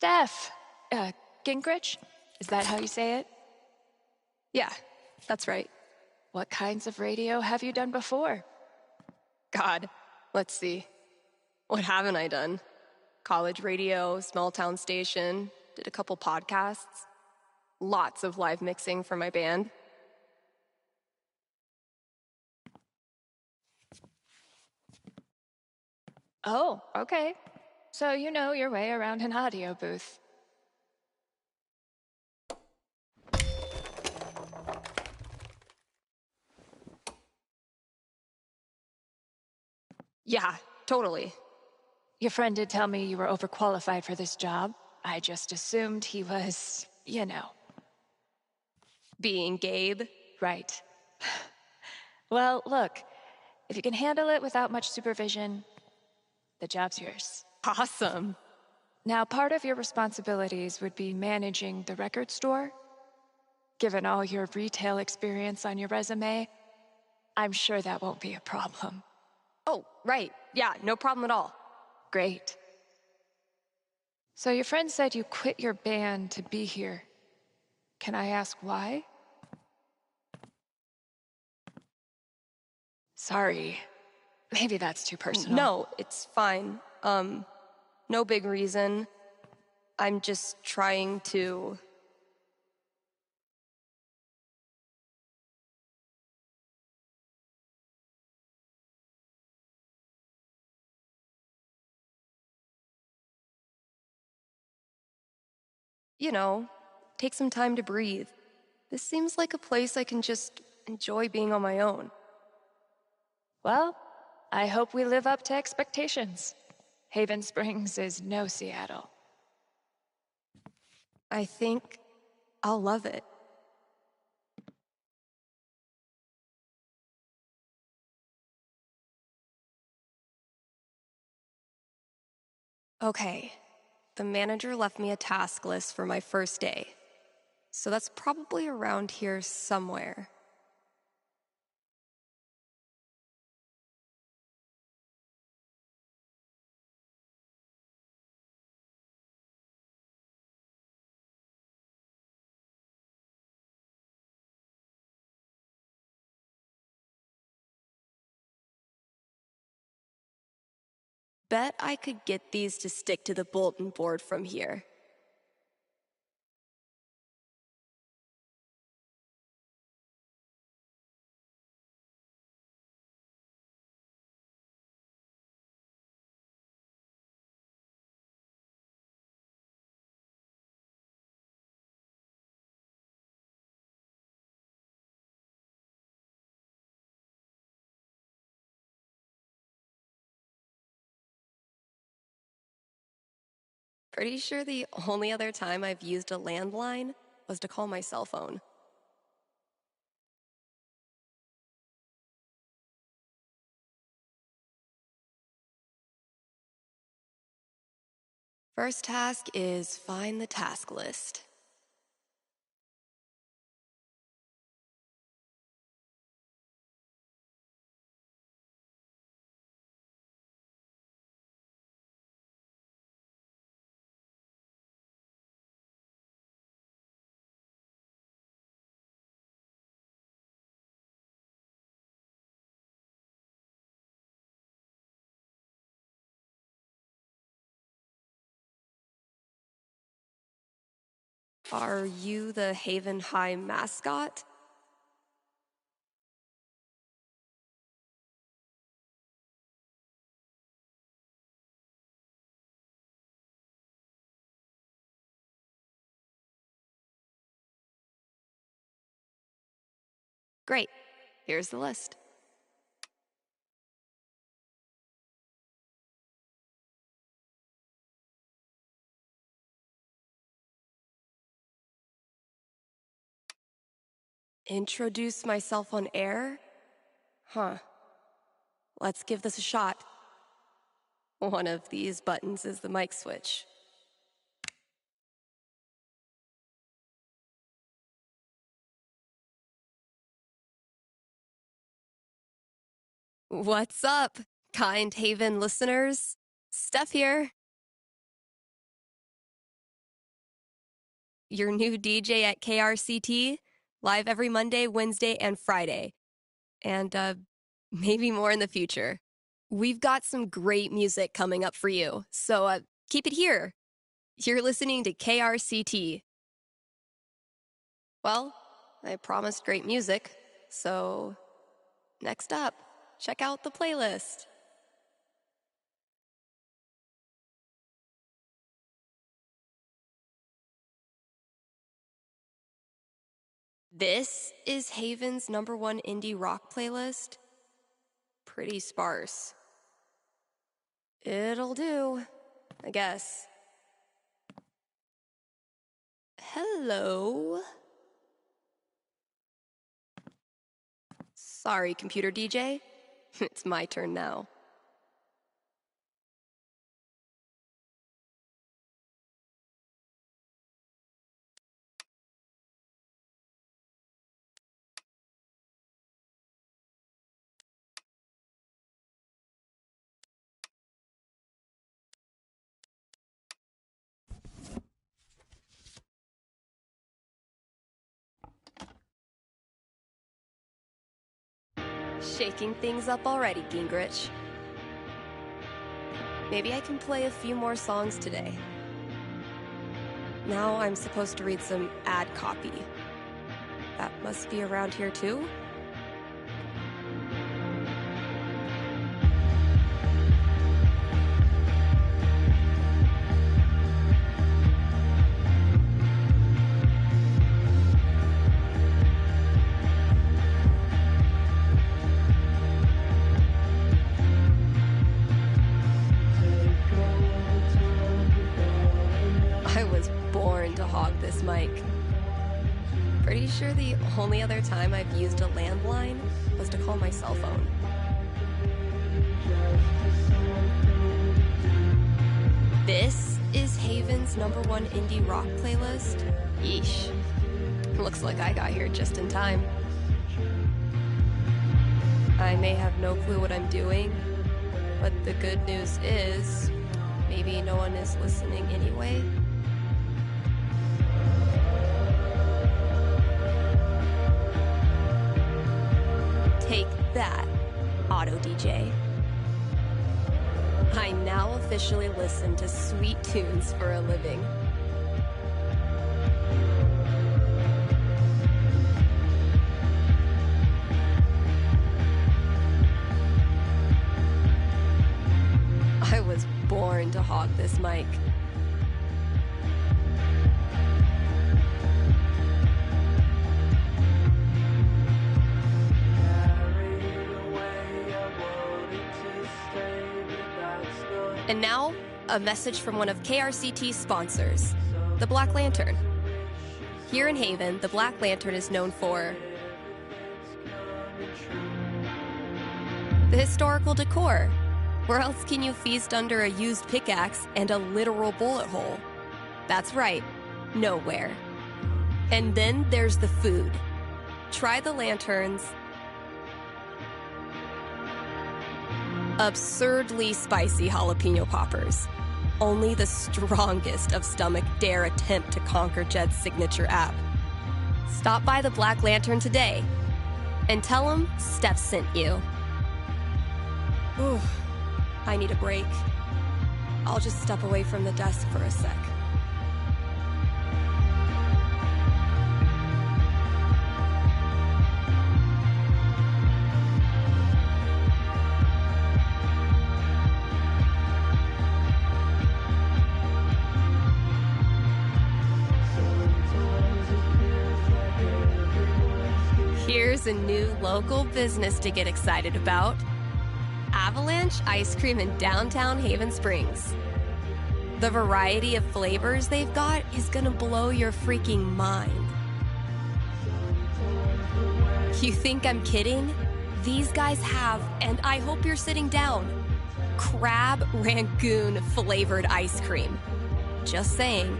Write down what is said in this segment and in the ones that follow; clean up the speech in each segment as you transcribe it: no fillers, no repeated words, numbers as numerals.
Steph, Gingrich? Is that how you say it? Yeah, that's right. What kinds of radio have you done before? God, let's see. What haven't I done? College radio, small town station, did a couple podcasts. Lots of live mixing for my band. Oh, okay. So you know your way around an audio booth. Yeah, totally. Your friend did tell me you were overqualified for this job. I just assumed he was, you know. Being Gabe. Right. Well, look, if you can handle it without much supervision, the job's yours. Awesome. Now, part of your responsibilities would be managing the record store. Given all your retail experience on your resume, I'm sure that won't be a problem. Oh, right. Yeah, no problem at all. Great. So your friend said you quit your band to be here. Can I ask why? Sorry. Maybe that's too personal. No, it's fine. No big reason. I'm just trying to... You know, take some time to breathe. This seems like a place I can just enjoy being on my own. Well, I hope we live up to expectations. Haven Springs is no Seattle. I think I'll love it. Okay, the manager left me a task list for my first day. So that's probably around here somewhere. Bet I could get these to stick to the bulletin board from here. Pretty sure the only other time I've used a landline was to call my cell phone. First task is find the task list. Are you the Haven High mascot? Great. Here's the list. Introduce myself on air? Huh. Let's give this a shot. One of these buttons is the mic switch. What's up, kind Haven listeners? Steph here. your new DJ at KRCT, live every Monday, Wednesday, and Friday. And maybe more in the future. We've got some great music coming up for you, so keep it here. You're listening to KRCT. Well, I promised great music, so next up, check out the playlist. This is Haven's #1 indie rock playlist. Pretty sparse. It'll do, I guess. Hello. Sorry, computer DJ. It's my turn now. Shaking things up already, Gingrich. Maybe I can play a few more songs today. Now I'm supposed to read some ad copy. That must be around here too? This mic. Pretty sure the only other time I've used a landline was to call my cell phone. This is Haven's #1 indie rock playlist. Yeesh. Looks like I got here just in time. I may have no clue what I'm doing, but the good news is maybe no one is listening anyway. Take that, Auto DJ. I now officially listen to sweet tunes for a living. I was born to hog this mic. And now, a message from one of KRCT's sponsors, the Black Lantern. Here in Haven, the Black Lantern is known for the historical decor. Where else can you feast under a used pickaxe and a literal bullet hole? That's right, nowhere. And then there's the food. Try the lanterns. Absurdly spicy jalapeno poppers. Only the strongest of stomach dare attempt to conquer Jed's signature app. Stop by the Black Lantern today and tell him Steph sent you. Ooh, I need a break. I'll just step away from the desk for a sec. Here's a new local business to get excited about. Avalanche Ice Cream in downtown Haven Springs. The variety of flavors they've got is gonna blow your freaking mind. You think I'm kidding? These guys have, and I hope you're sitting down, crab rangoon flavored ice cream. Just saying.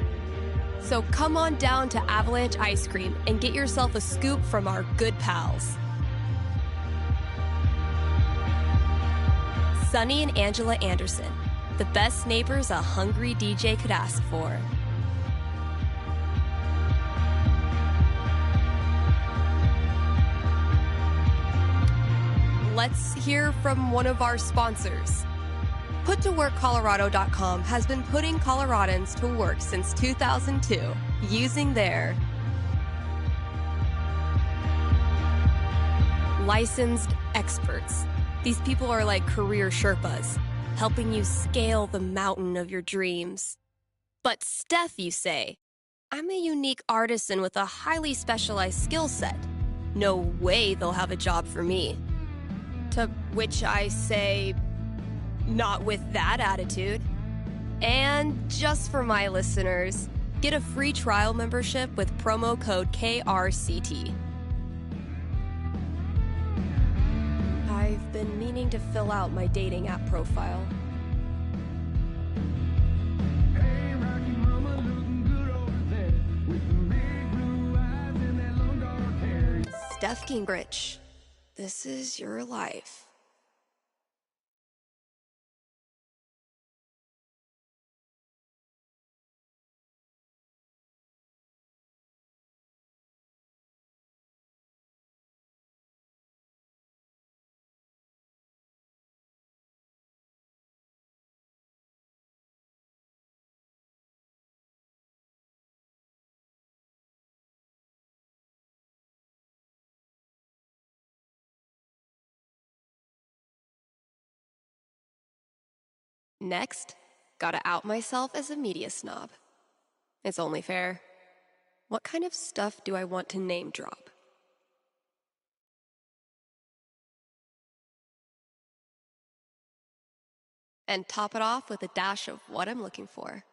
So come on down to Avalanche Ice Cream and get yourself a scoop from our good pals. Sunny and Angela Anderson, the best neighbors a hungry DJ could ask for. let's hear from one of our sponsors. PutToWorkColorado.com has been putting Coloradans to work since 2002 using their licensed experts. These people are like career Sherpas, helping you scale the mountain of your dreams. But Steph, you say, I'm a unique artisan with a highly specialized skill set. No way they'll have a job for me. To which I say, not with that attitude. And just for my listeners, get a free trial membership with promo code KRCT. I've been meaning to fill out my dating app profile. Steph Gingrich, this is your life. Next, gotta out myself as a media snob. It's only fair. What kind of stuff do I want to name drop? And top it off with a dash of what I'm looking for.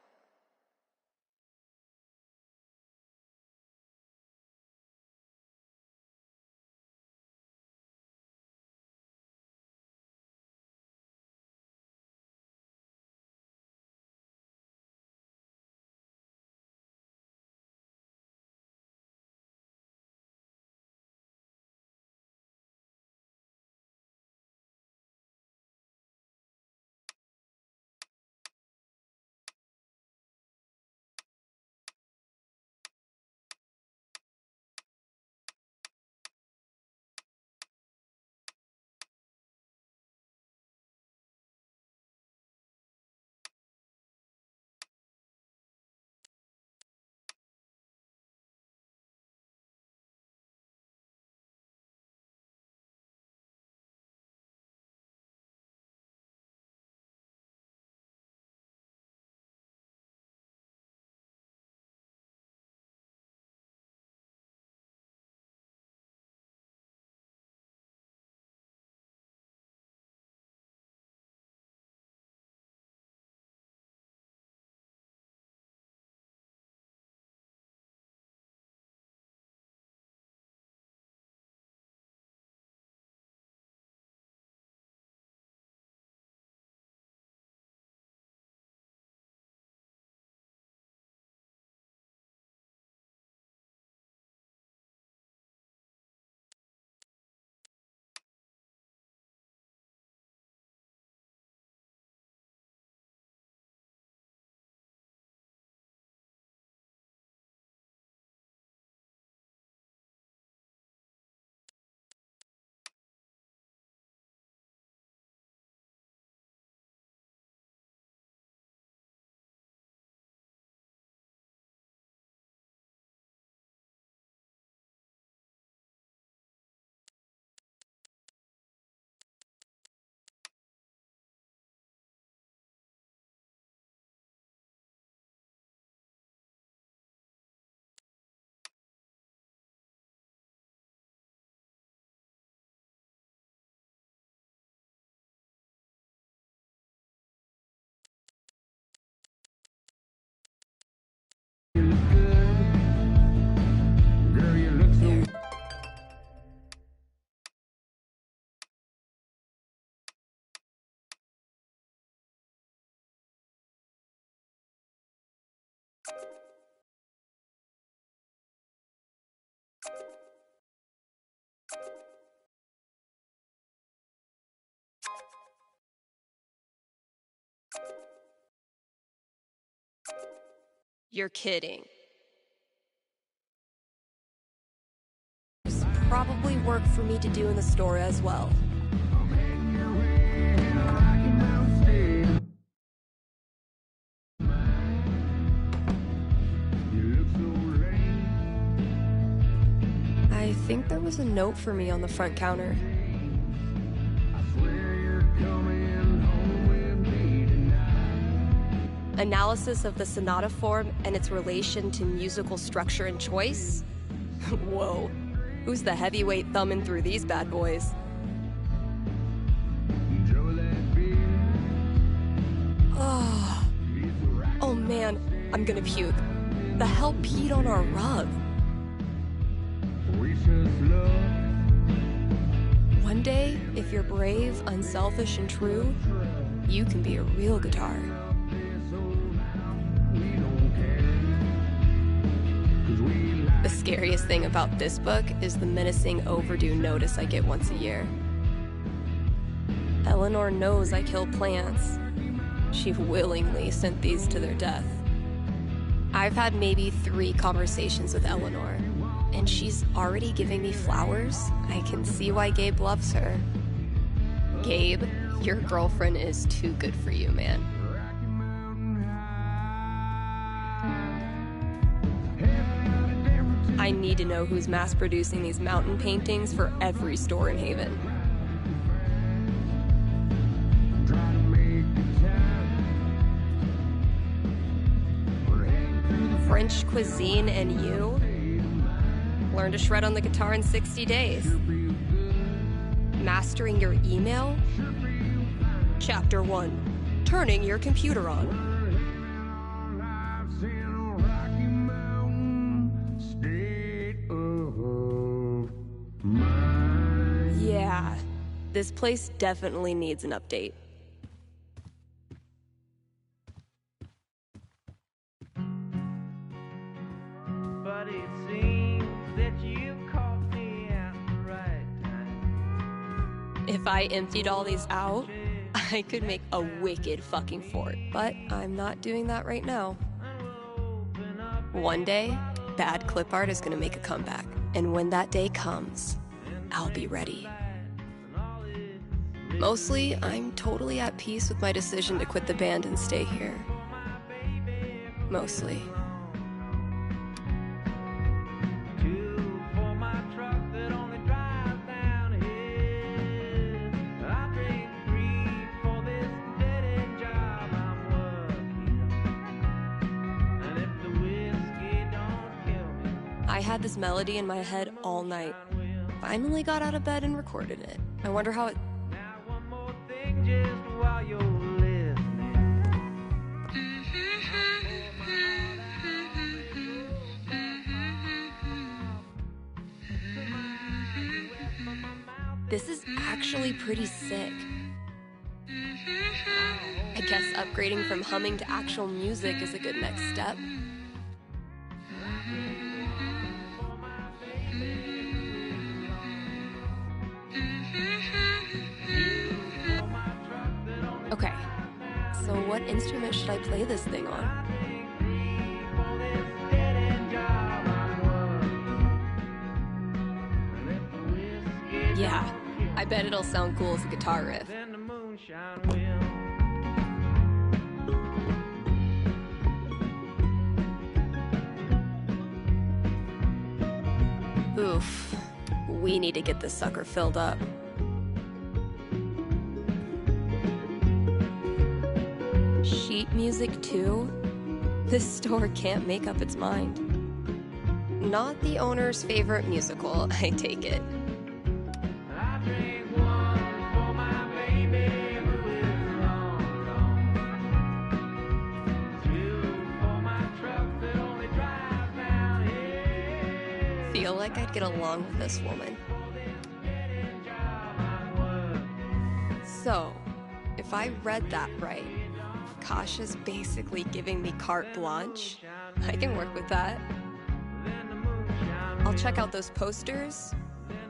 You're kidding. There's probably work for me to do in the store as well. was a note for me on the front counter. Analysis of the sonata form and its relation to musical structure and choice? Whoa, who's the heavyweight thumbing through these bad boys? Oh man, I'm gonna puke. The hell peed on our rug? One day, if you're brave, unselfish, and true, you can be a real guitar. The scariest thing about this book is the menacing overdue notice I get once a year. Eleanor knows I kill plants. She willingly sent these to their death. I've had maybe 3 conversations with Eleanor, and she's already giving me flowers. I can see why Gabe loves her. Gabe, your girlfriend is too good for you, man. I need to know who's mass-producing these mountain paintings for every store in Haven. French cuisine and you? Learn to shred on the guitar in 60 days. Mastering your email? Chapter 1, turning your computer on. Yeah, this place definitely needs an update. But it seems that you caught me at the right time. If I emptied all these out, I could make a wicked fucking fort. But I'm not doing that right now. One day, bad clip art is gonna make a comeback. And when that day comes, I'll be ready. Mostly, I'm totally at peace with my decision to quit the band and stay here. Mostly. I had this melody in my head all night. Finally got out of bed and recorded it. I wonder how it... Now one more thing just while you're listening. This is actually pretty sick. I guess upgrading from humming to actual music is a good next step. Okay, so what instrument should I play this thing on? Yeah, I bet it'll sound cool as a guitar riff. Oof, we need to get this sucker filled up. Sheet music too? This store can't make up its mind. Not the owner's favorite musical, I take it. Feel like I'd get along with this woman. So, if I read that right, Kasha's basically giving me carte blanche. I can work with that. I'll check out those posters.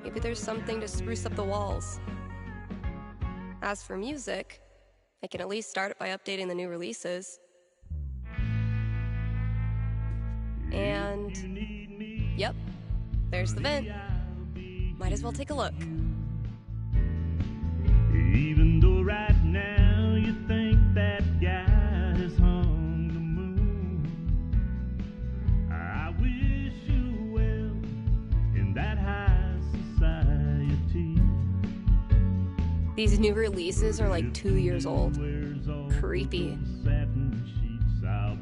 Maybe there's something to spruce up the walls. As for music, I can at least start it by updating the new releases. And, yep, there's the vent. Might as well take a look. Even though right now you think that guy has hung the moon, I wish you well in that high society. These new releases are like 2 years old. Creepy.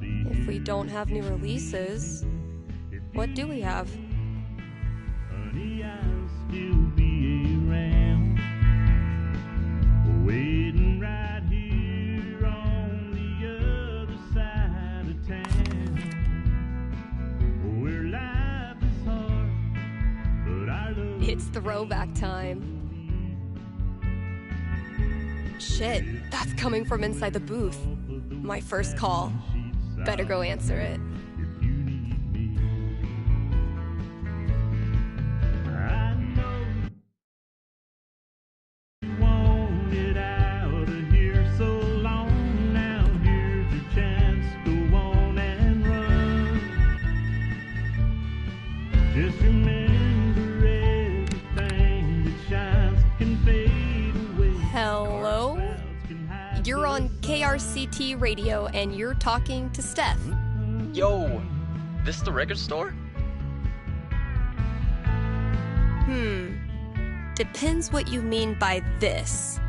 If we don't have new releases, what do we have? Honey, I'll still be around, waiting right here on the other side of town, where life is hard, but I love. It's throwback time. Shit, that's coming from inside the booth. My first call. Better go answer it. Just remember everything that shines can fade away. Hello? You're on KRCT radio and you're talking to Steph. Yo, this the record store? Depends what you mean by this.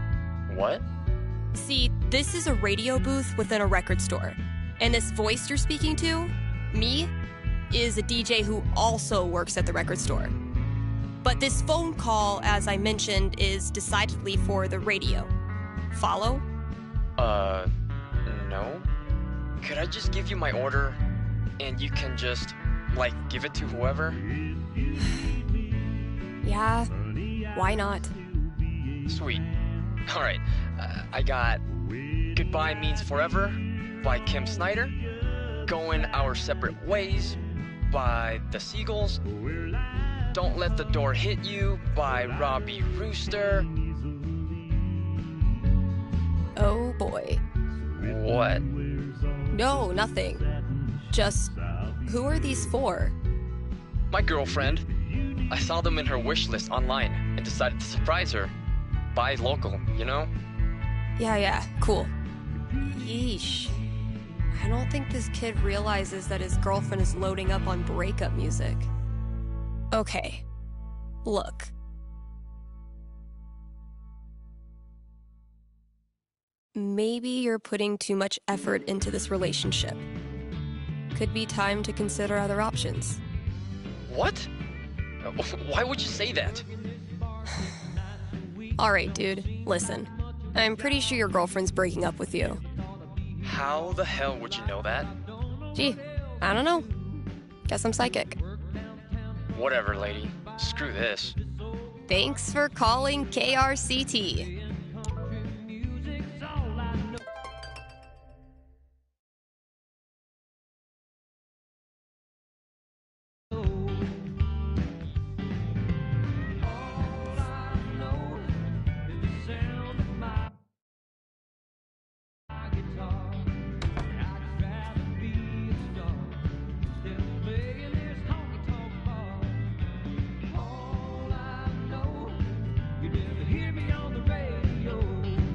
What? See, this is a radio booth within a record store. And this voice you're speaking to, me, is a DJ who also works at the record store. But this phone call, as I mentioned, is decidedly for the radio. Follow? No. Could I just give you my order and you can just, like, give it to whoever? Yeah, why not? Sweet. Alright, I got Goodbye Means Forever by Kim Snyder, Going Our Separate Ways by The Seagulls, Don't Let the Door Hit You by Robbie Rooster. Oh boy. What? No, nothing. Just, who are these for? My girlfriend. I saw them in her wish list online and decided to surprise her. Buy local, you know? Yeah, cool. Yeesh. I don't think this kid realizes that his girlfriend is loading up on breakup music. Okay. Look. Maybe you're putting too much effort into this relationship. Could be time to consider other options. What? Why would you say that? Alright, dude. Listen. I'm pretty sure your girlfriend's breaking up with you. How the hell would you know that? Gee, I don't know. Guess I'm psychic. Whatever, lady. Screw this. Thanks for calling KRCT.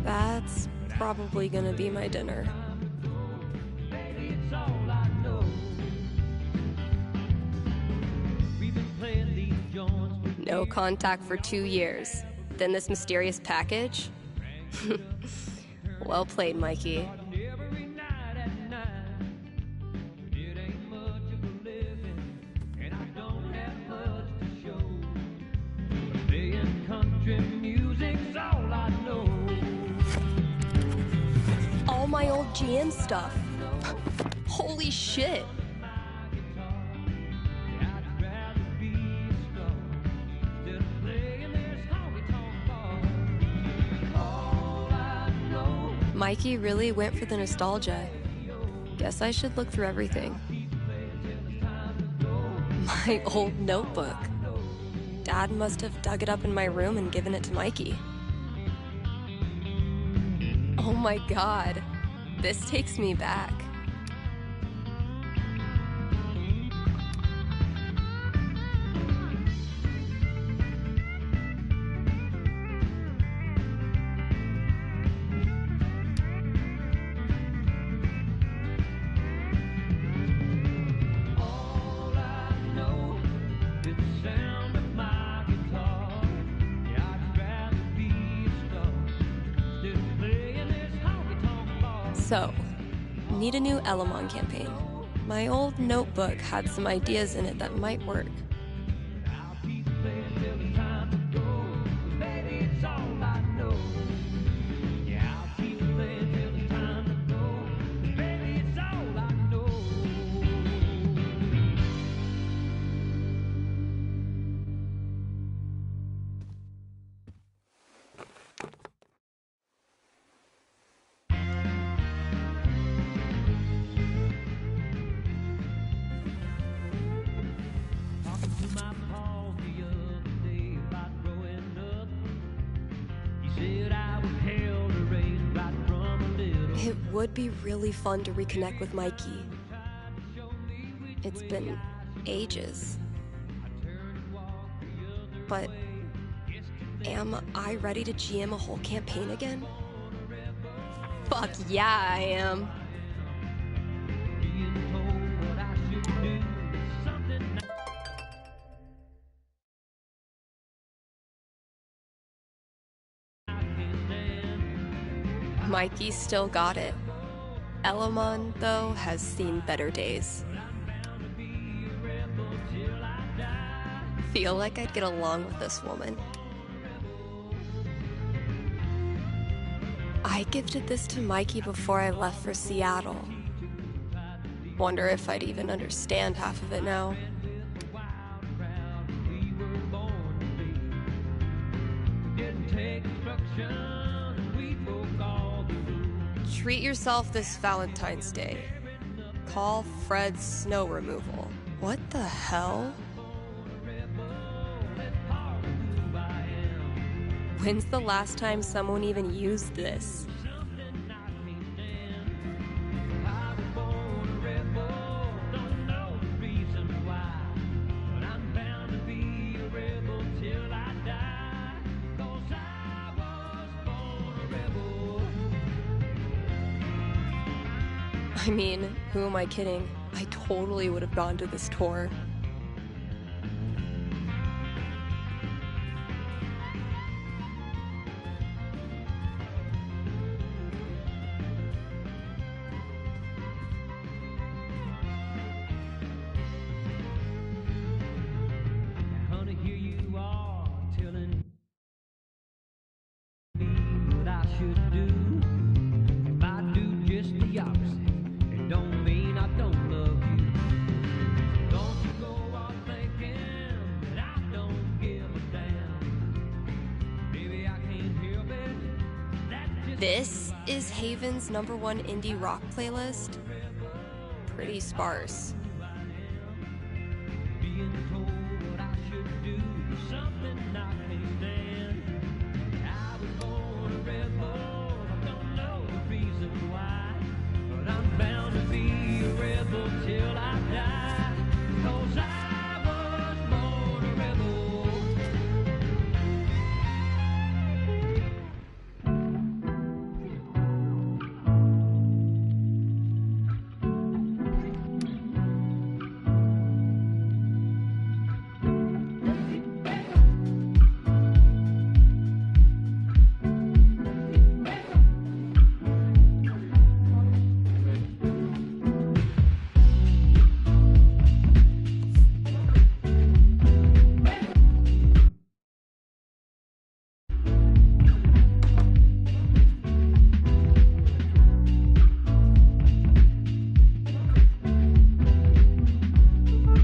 That's probably gonna be my dinner. No contact for 2 years. Then this mysterious package? Well played, Mikey. All my old GM stuff. Holy shit. Mikey really went for the nostalgia. Guess I should look through everything. My old notebook. Dad must have dug it up in my room and given it to Mikey. Oh my god. This takes me back. So, need a new Elamon campaign. My old notebook had some ideas in it that might work. It would be really fun to reconnect with Mikey. It's been ages. But am I ready to GM a whole campaign again? Fuck yeah, I am. Mikey still got it. Elamon, though, has seen better days. Feel like I'd get along with this woman. I gifted this to Mikey before I left for Seattle. Wonder if I'd even understand half of it now. Treat yourself this Valentine's Day. Call Fred's snow removal. What the hell? When's the last time someone even used this? I mean, who am I kidding? I totally would have gone to this tour. Honey, here you are telling me what I should do. If I do just the opposite, it don't mean I don't love you. Don't you go out thinking that I don't give a damn. Maybe I can't help it. That's just This is Haven's #1 indie rock playlist. Pretty sparse. being told what I should do. Something I can't stand. I was born a rebel. I don't know the reason why, but I'm bound to be a rebel till I die. 'Cause I was born a rebel.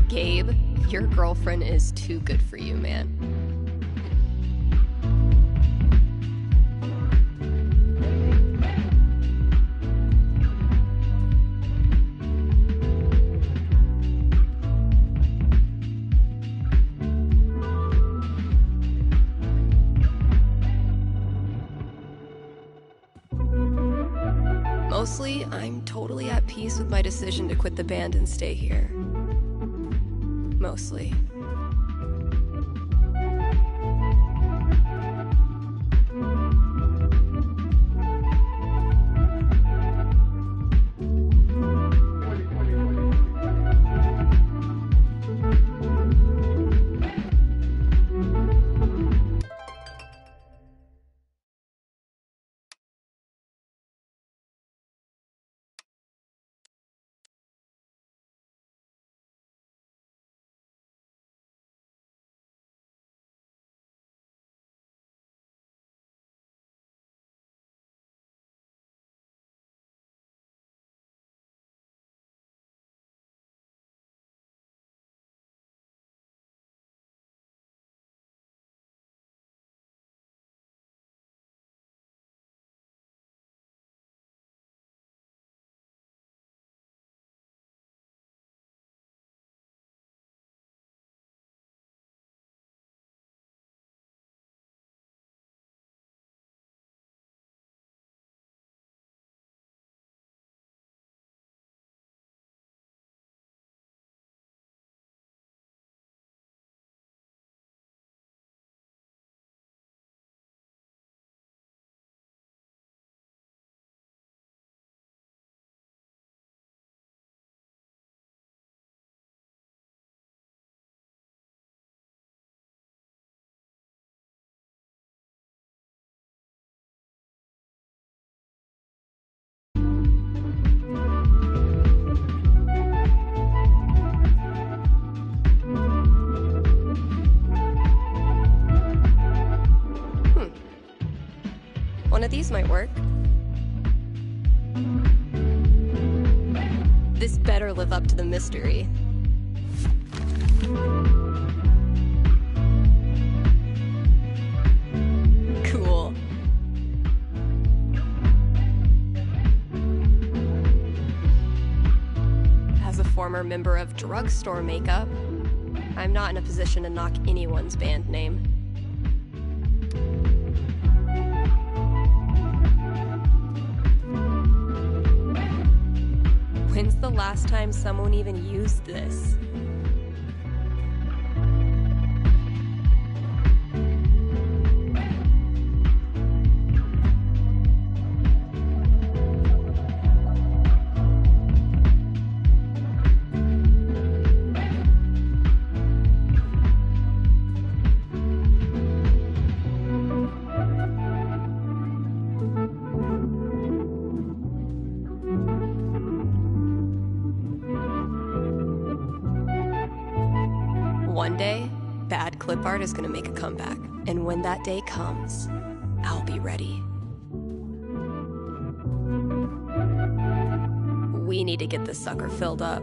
Gabe, your girlfriend is too good for you, man. Mostly, I'm totally at peace with my decision to quit the band and stay here. Mostly. these might work. This better live up to the mystery. Cool. As a former member of Drugstore Makeup, I'm not in a position to knock anyone's band name. When's the last time someone even used this? One day, bad clip art is gonna make a comeback. And when that day comes, I'll be ready. We need to get this sucker filled up.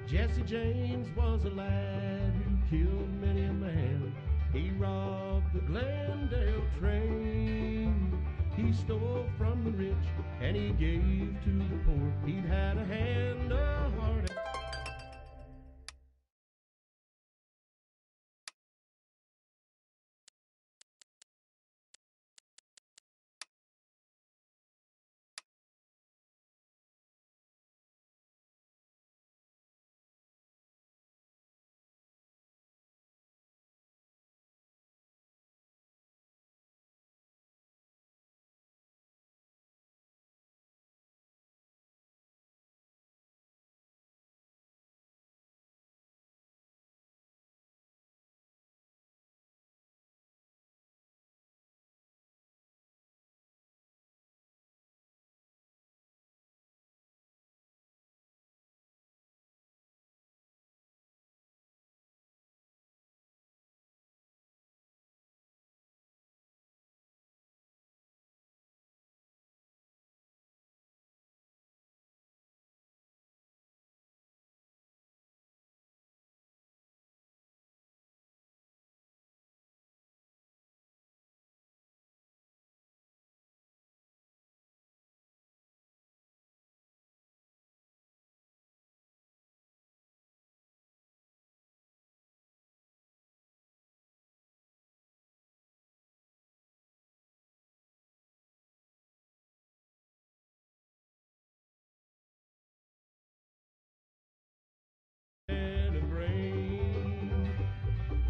Jesse James was a lad who killed many a man. He robbed the Glendale train. He stole from the rich and he gave to the poor. He'd had a hand, a heart.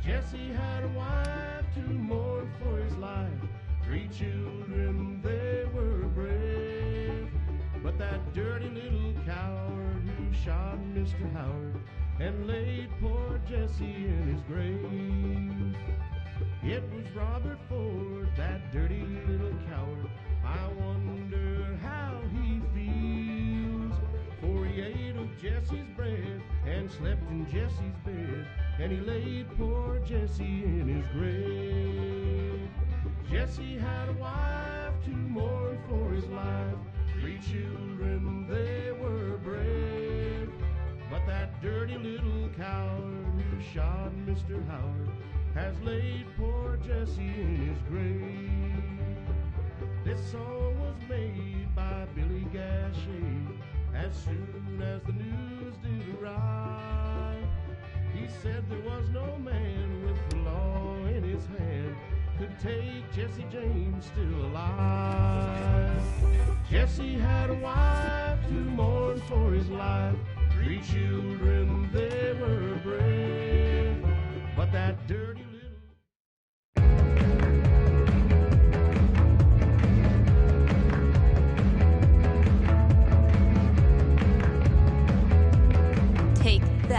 Jesse had a wife to mourn for his life. 3 children, they were brave. But that dirty little coward who shot Mr. Howard and laid poor Jesse in his grave. It was Robert Ford, that dirty little coward. I wonder how he feels. For he ate of Jesse's bread and slept in Jesse's bed, and he laid poor Jesse in his grave. Jesse had a wife to mourn for his life. 3 children, they were brave. But that dirty little coward who shot Mr. Howard has laid poor Jesse in his grave. This song was made by Billy Gachet as soon as the news did arrive. He said there was no man with the law in his hand could take Jesse James still alive. Jesse had a wife to mourn for his life. 3 children, they were brave. But that dirty little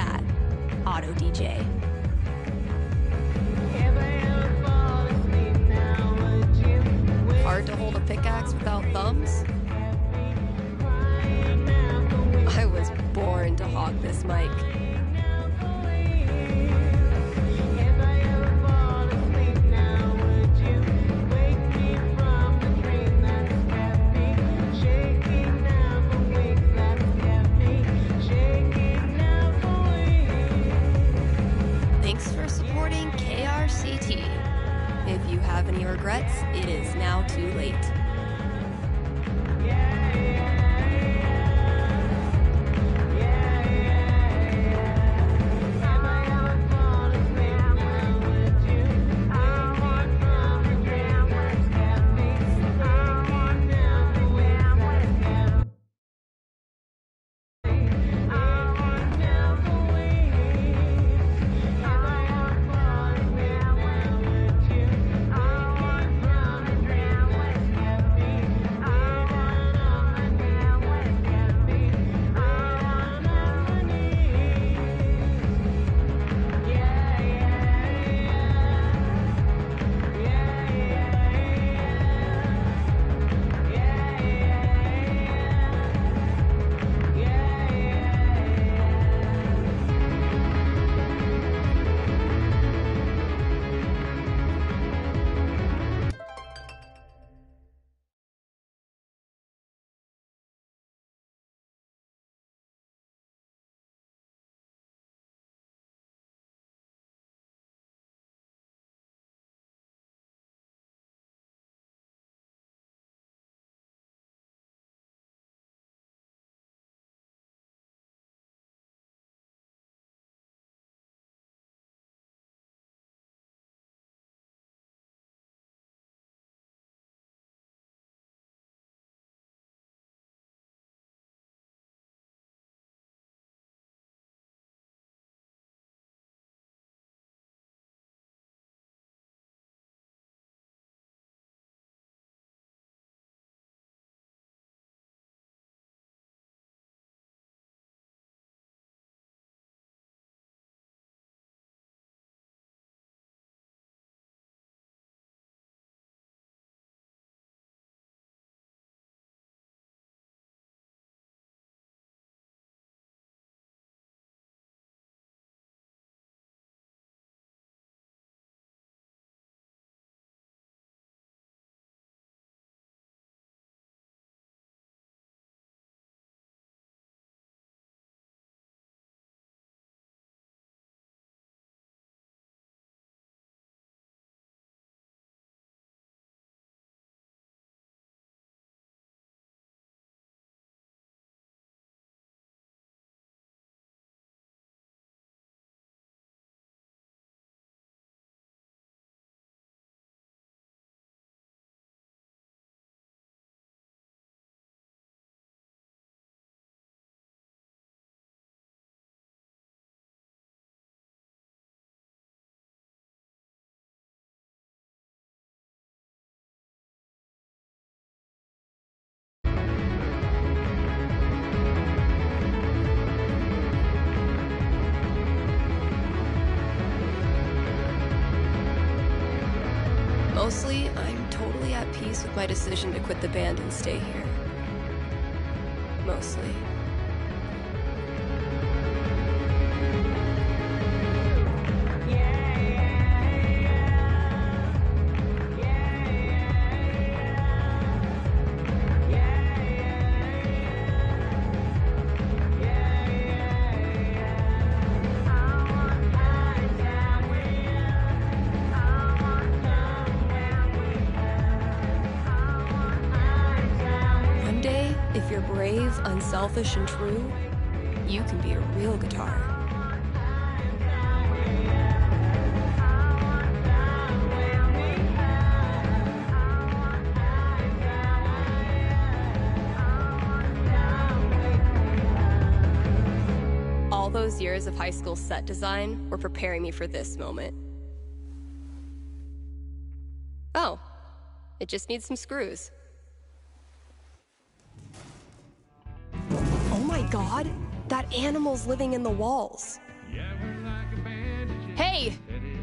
that, Auto DJ. Hard to hold a pickaxe without thumbs? I was born to hog this mic. Thanks for supporting KRCT. If you have any regrets, it is now too late. Mostly, I'm totally at peace with my decision to quit the band and stay here. Mostly. If you're brave, unselfish, and true, you can be a real guitar. All those years of high school set design were preparing me for this moment. Oh, it just needs some screws. Oh my God, that animal's living in the walls. Hey,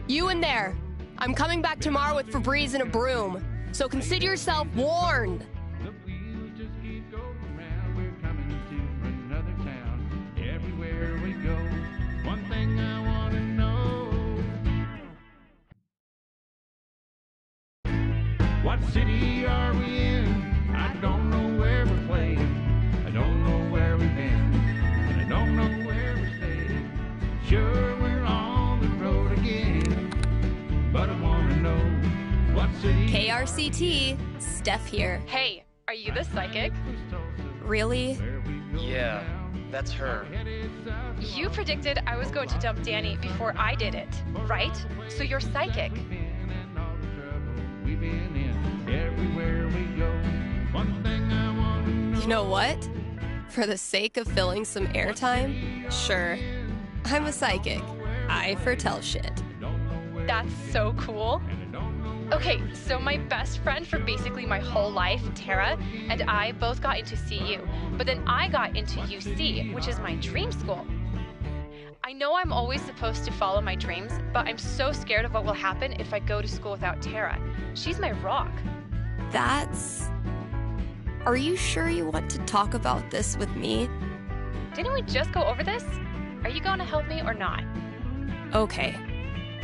you in there. I'm coming back tomorrow with Febreze and a broom, so consider yourself warned. The wheels just keep going round. We're coming to another town. Everywhere we go, one thing I want to know. What city are we in? I don't know where we're playing. I don't know where we've been. And I don't know where we're staying. Sure, we're on the road again. But I want to know what city. KRCT, Steph here. Hey, are you the psychic? Really? Yeah, that's her. You predicted I was going to dump Danny before I did it, right? So you're psychic. We've been in everywhere we go. One thing I want to know. You know what? For the sake of filling some airtime, sure. I'm a psychic. I foretell shit. That's so cool. Okay, so my best friend for basically my whole life, Tara, and I both got into CU, but then I got into UC, which is my dream school. I know I'm always supposed to follow my dreams, but I'm so scared of what will happen if I go to school without Tara. She's my rock. That's... Are you sure you want to talk about this with me? Didn't we just go over this? Are you going to help me or not? Okay.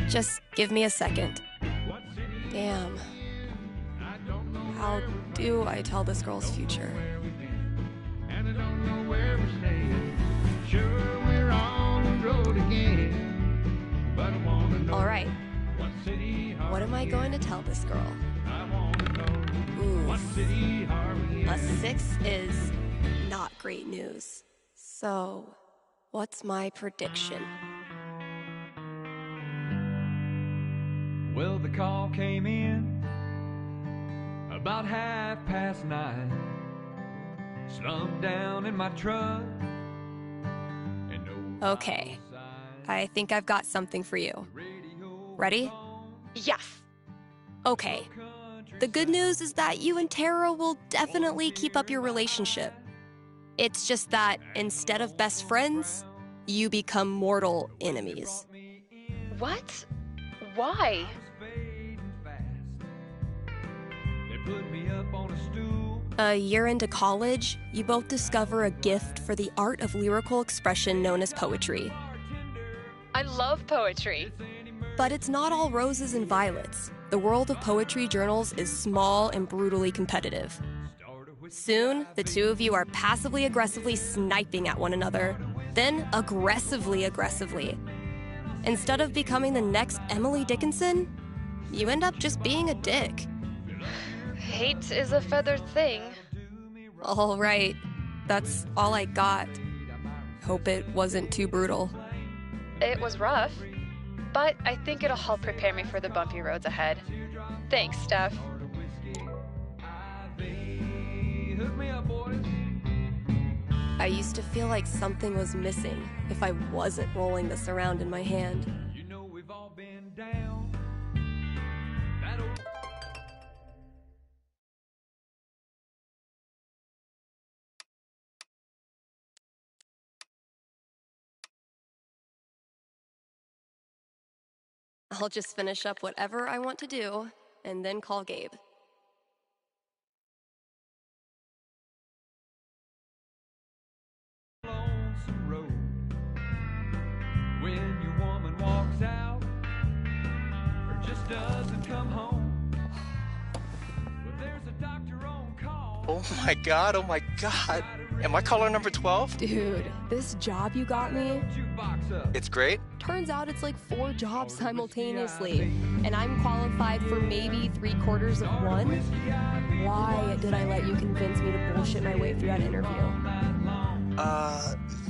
Just give me a second. Damn. How do I tell this girl's future? And I don't know where we're staying. Sure, we're on the road again. But I want to know. All right. What city are What am I going to tell this girl? I want to know. Ooh, What city are we in? a 6 is not great news. So, what's my prediction? Well, the call came in about 9:30. Slumped down in my truck. And no Okay. I think I've got something for you. Ready? Yes. Okay. The good news is that you and Tara will definitely keep up your relationship. It's just that instead of best friends, you become mortal enemies. What? Why? They put me up on a stool. A year into college, you both discover a gift for the art of lyrical expression known as poetry. I love poetry. But it's not all roses and violets. The world of poetry journals is small and brutally competitive. Soon, the two of you are passively aggressively sniping at one another, then aggressively. Instead of becoming the next Emily Dickinson, you end up just being a dick. Hate is a feathered thing. All right, that's all I got. Hope it wasn't too brutal. It was rough, but I think it'll help prepare me for the bumpy roads ahead. Thanks, Steph. Hook me up, boys. I used to feel like something was missing if I wasn't rolling this around in my hand. You know we've all been down. That old I'll just finish up whatever I want to do and then call Gabe. lonesome road. When your woman walks out or just doesn't come home. But there's a doctor on call. Oh my god, oh my god. Am I caller number 12? Dude, this job you got me, Jukebox up. It's great. turns out it's like 4 jobs simultaneously, and I'm qualified for maybe 3/4 of one. Why did I let you convince me to bullshit my way through that interview?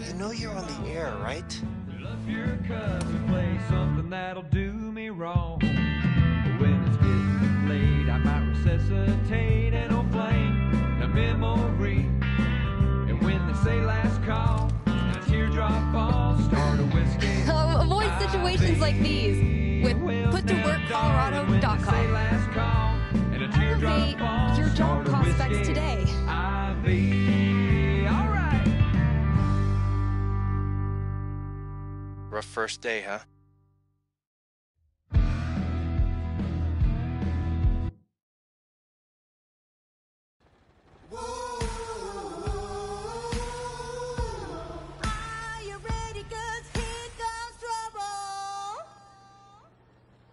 You know you're on the air, right? Love your cousin, play something that'll do me wrong. But when it's getting late, I might resuscitate an old flame, a memory. And when they say last call, and a teardrop falls, start a whiskey. Avoid situations like these with puttoworkcolorado.com. Elevate your job prospects today. All right. Rough first day, huh?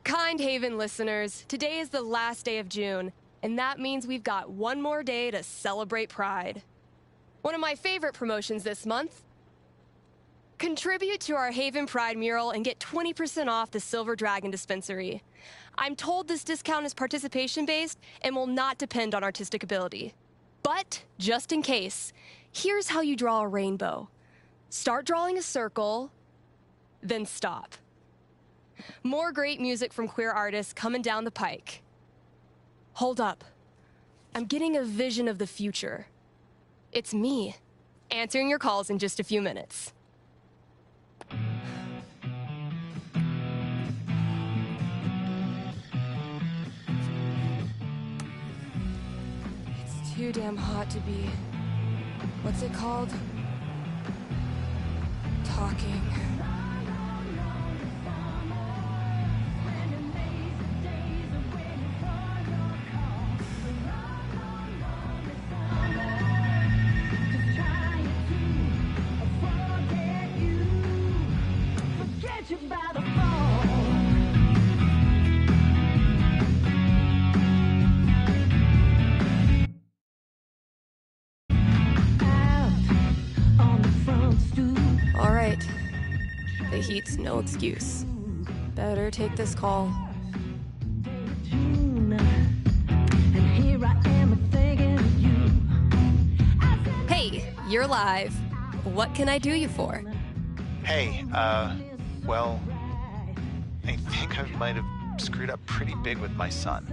Kind Haven listeners, today is the last day of June, and that means we've got one more day to celebrate Pride. One of my favorite promotions this month. Contribute to our Haven Pride mural and get 20% off the Silver Dragon dispensary. I'm told this discount is participation-based and will not depend on artistic ability. But, just in case, here's how you draw a rainbow. Start drawing a circle, then stop. More great music from queer artists coming down the pike. Hold up. I'm getting a vision of the future. It's me, answering your calls in just a few minutes. It's too damn hot to be... what's it called? Talking. All right. The heat's no excuse. Better take this call. Hey, you're live. What can I do you for? Hey, well, I think I might have screwed up pretty big with my son.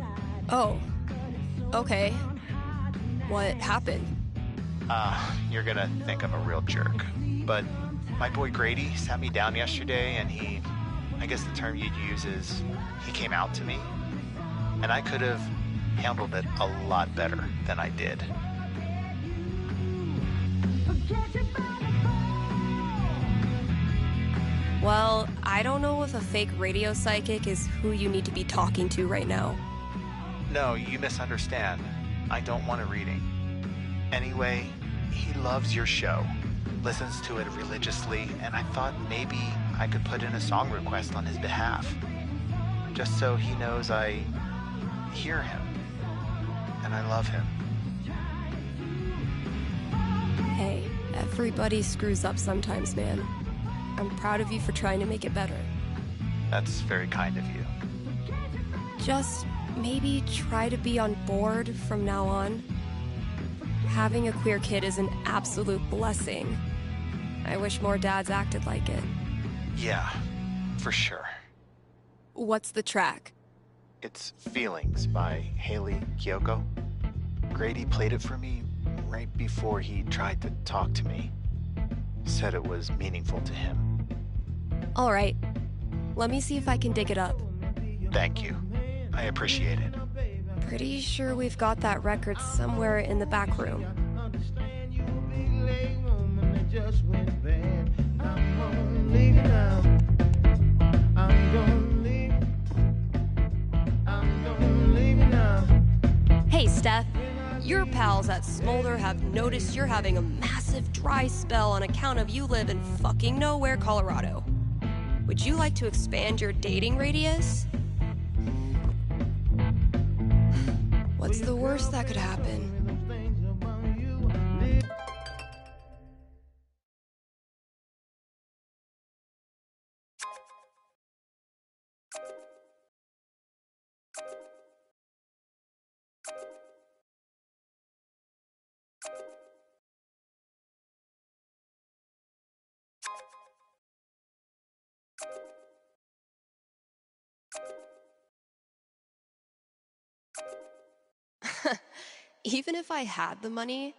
Oh, okay. What happened? You're gonna think I'm a real jerk, but my boy Grady sat me down yesterday and I guess the term you'd use is, he came out to me, and I could have handled it a lot better than I did. Well, I don't know if a fake radio psychic is who you need to be talking to right now. No, you misunderstand. I don't want a reading. Anyway, he loves your show, listens to it religiously, and I thought maybe I could put in a song request on his behalf, just so he knows I hear him, and I love him. Hey, everybody screws up sometimes, man. I'm proud of you for trying to make it better. That's very kind of you. Just maybe try to be on board from now on. Having a queer kid is an absolute blessing. I wish more dads acted like it. Yeah, for sure. What's the track? It's Feelings by Haley Kiyoko. Grady played it for me right before he tried to talk to me. Said it was meaningful to him. All right. Let me see if I can dig it up. Thank you. I appreciate it. Pretty sure we've got that record somewhere in the back room. Hey, Steph. Your pals at Smolder have noticed you're having a massive dry spell on account of you live in fucking nowhere, Colorado. Would you like to expand your dating radius? What's the worst that could happen? Even if I had the money,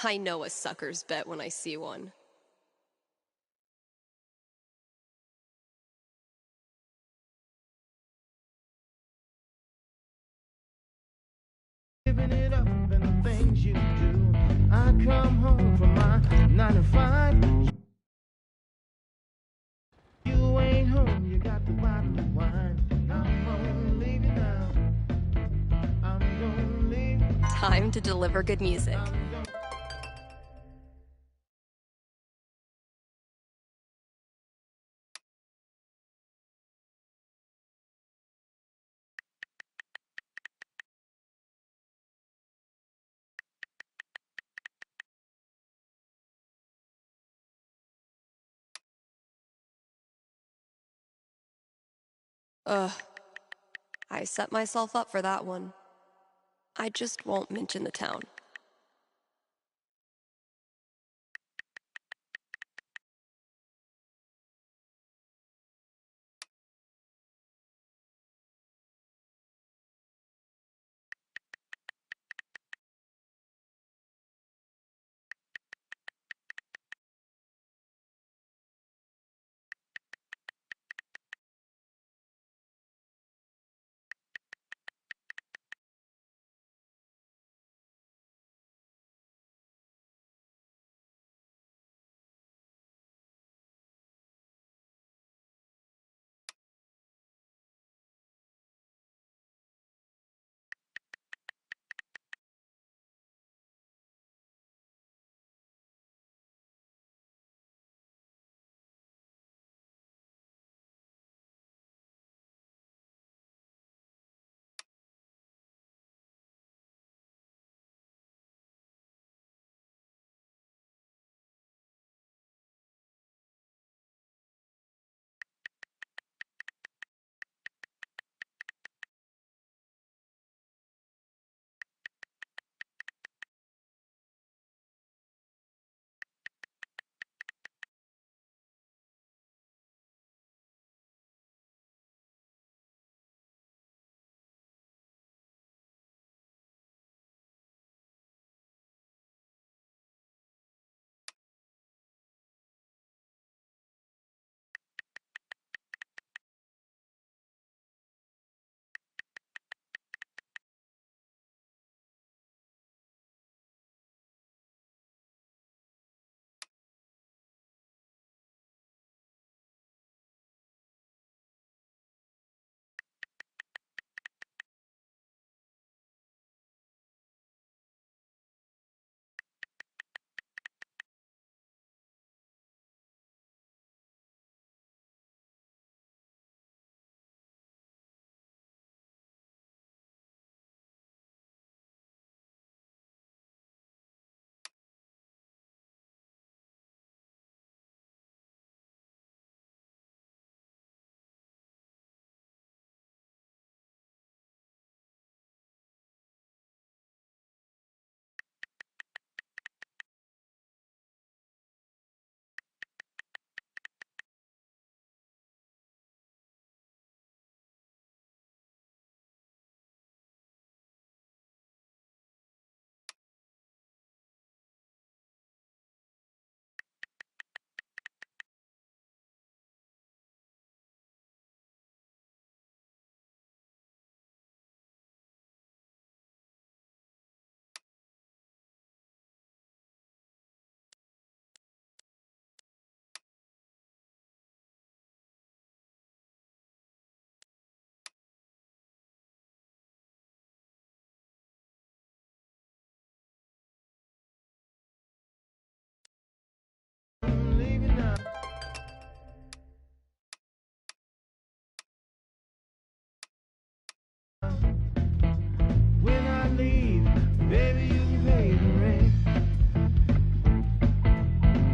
I know a sucker's bet when I see one. Giving it up and the things you do. I come home from my 9 to 5. You ain't time to deliver good music. Ugh, I set myself up for that one. I just won't mention the town. When I leave, baby, you can pay the rent.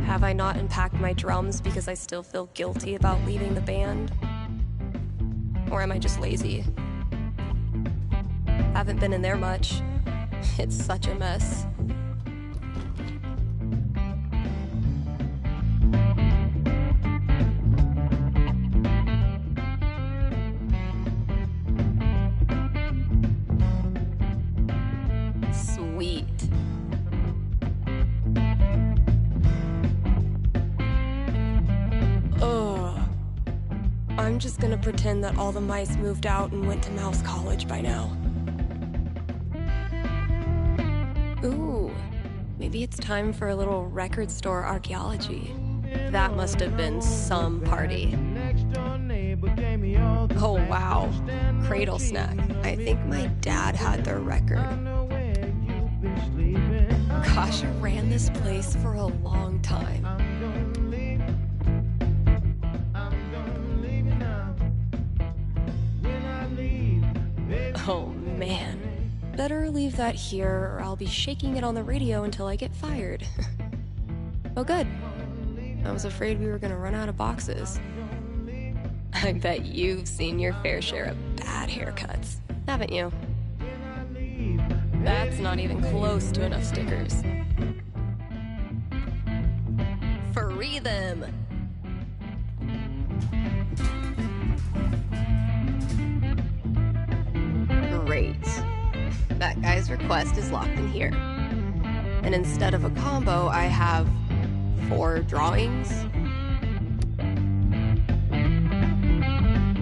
Have I not unpacked my drums because I still feel guilty about leaving the band? Or am I just lazy? Haven't been in there much. It's such a mess. Sweet. Ugh. I'm just gonna pretend that all the mice moved out and went to Mouse College by now. Ooh, maybe it's time for a little record store archaeology. That must have been some party. Oh wow, Cradle Snack. I think my dad had their record. been sleeping. Kasha ran this place for a long time. I'm gonna leave. I'm gonna leave you now. When I leave, baby. Oh man. Better leave that here or I'll be shaking it on the radio until I get fired. Oh good. I was afraid we were gonna run out of boxes. I bet you've seen your fair share of bad haircuts, haven't you? That's not even close to enough stickers. Free them! Great. That guy's request is locked in here. And instead of a combo, I have 4 drawings.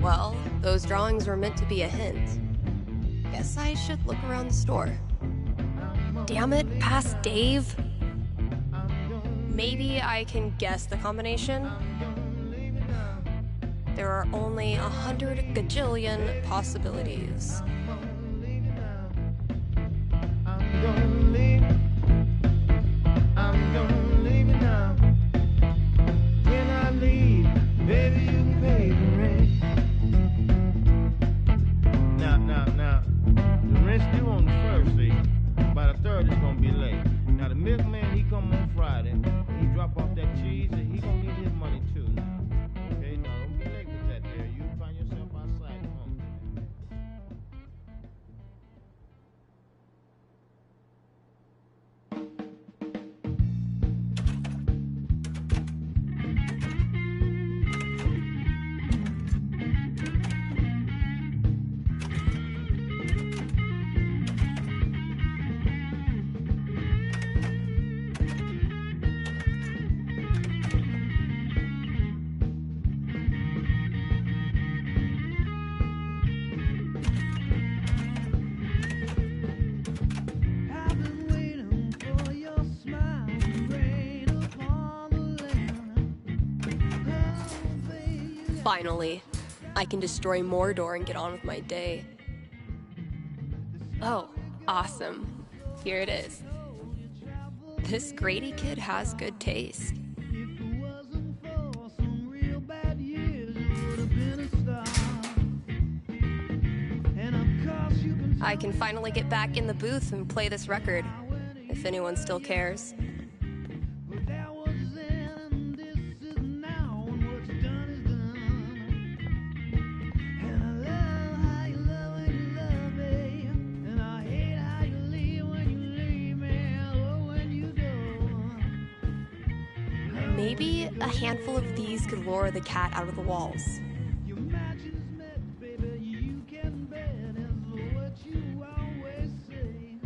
Well, those drawings were meant to be a hint. Guess I should look around the store. Damn it, past Dave. Maybe I can guess the combination. There are only 100 gajillion possibilities. I'm gonna leave. I'm gonna leave you now. When I leave, baby, you can pay the rent. Now, the rent's due on the first, see. By the third, it's gonna be late. Now, the milkman, he come on Friday. He drop off that cheese, and he gonna need his money too now. Okay, now, don't be late with that there. You find yourself outside home. I've been waiting for your smile to rain upon the land. Oh, baby, Finally, I can destroy Mordor and get on with my day. Oh, awesome. Here it is. This Grady kid has good taste. if it wasn't for some real bad years, you would have been a star. And of course you can I can finally get back in the booth and play this record, if anyone still cares. but that was then, and this is now, and what's done is done. And I love how you love when you love me, and I hate how you leave when you leave me, oh, when you go. Maybe a handful of these could lure the cat out of the walls. Your match is met, baby, you can bet is what you always say.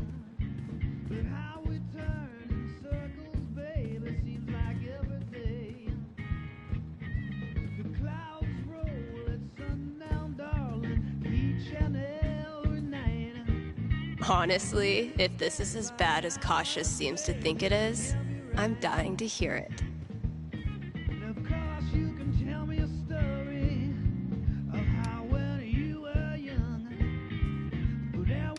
But how we turn in circles, baby, seems like every day. The clouds roll at sundown, darling, each and every night. Honestly, if this is as bad as Cautious seems to think it is, I'm dying to hear it. And of course you can tell me a story of how when you were young, but there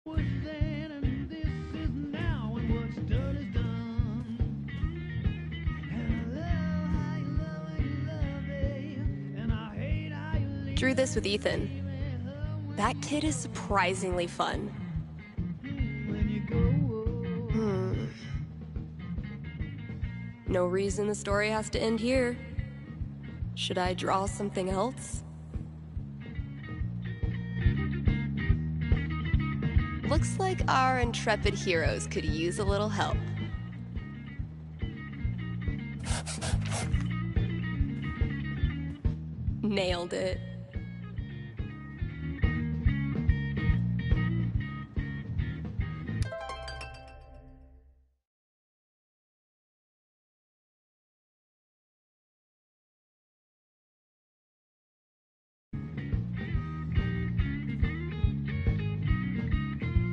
was then, and this is now, and what's done is done. And I love how you love when you love me, and I hate how you leave Drew this with Ethan. That kid is surprisingly fun. when you go. No reason the story has to end here. Should I draw something else? Looks like our intrepid heroes could use a little help. Nailed it.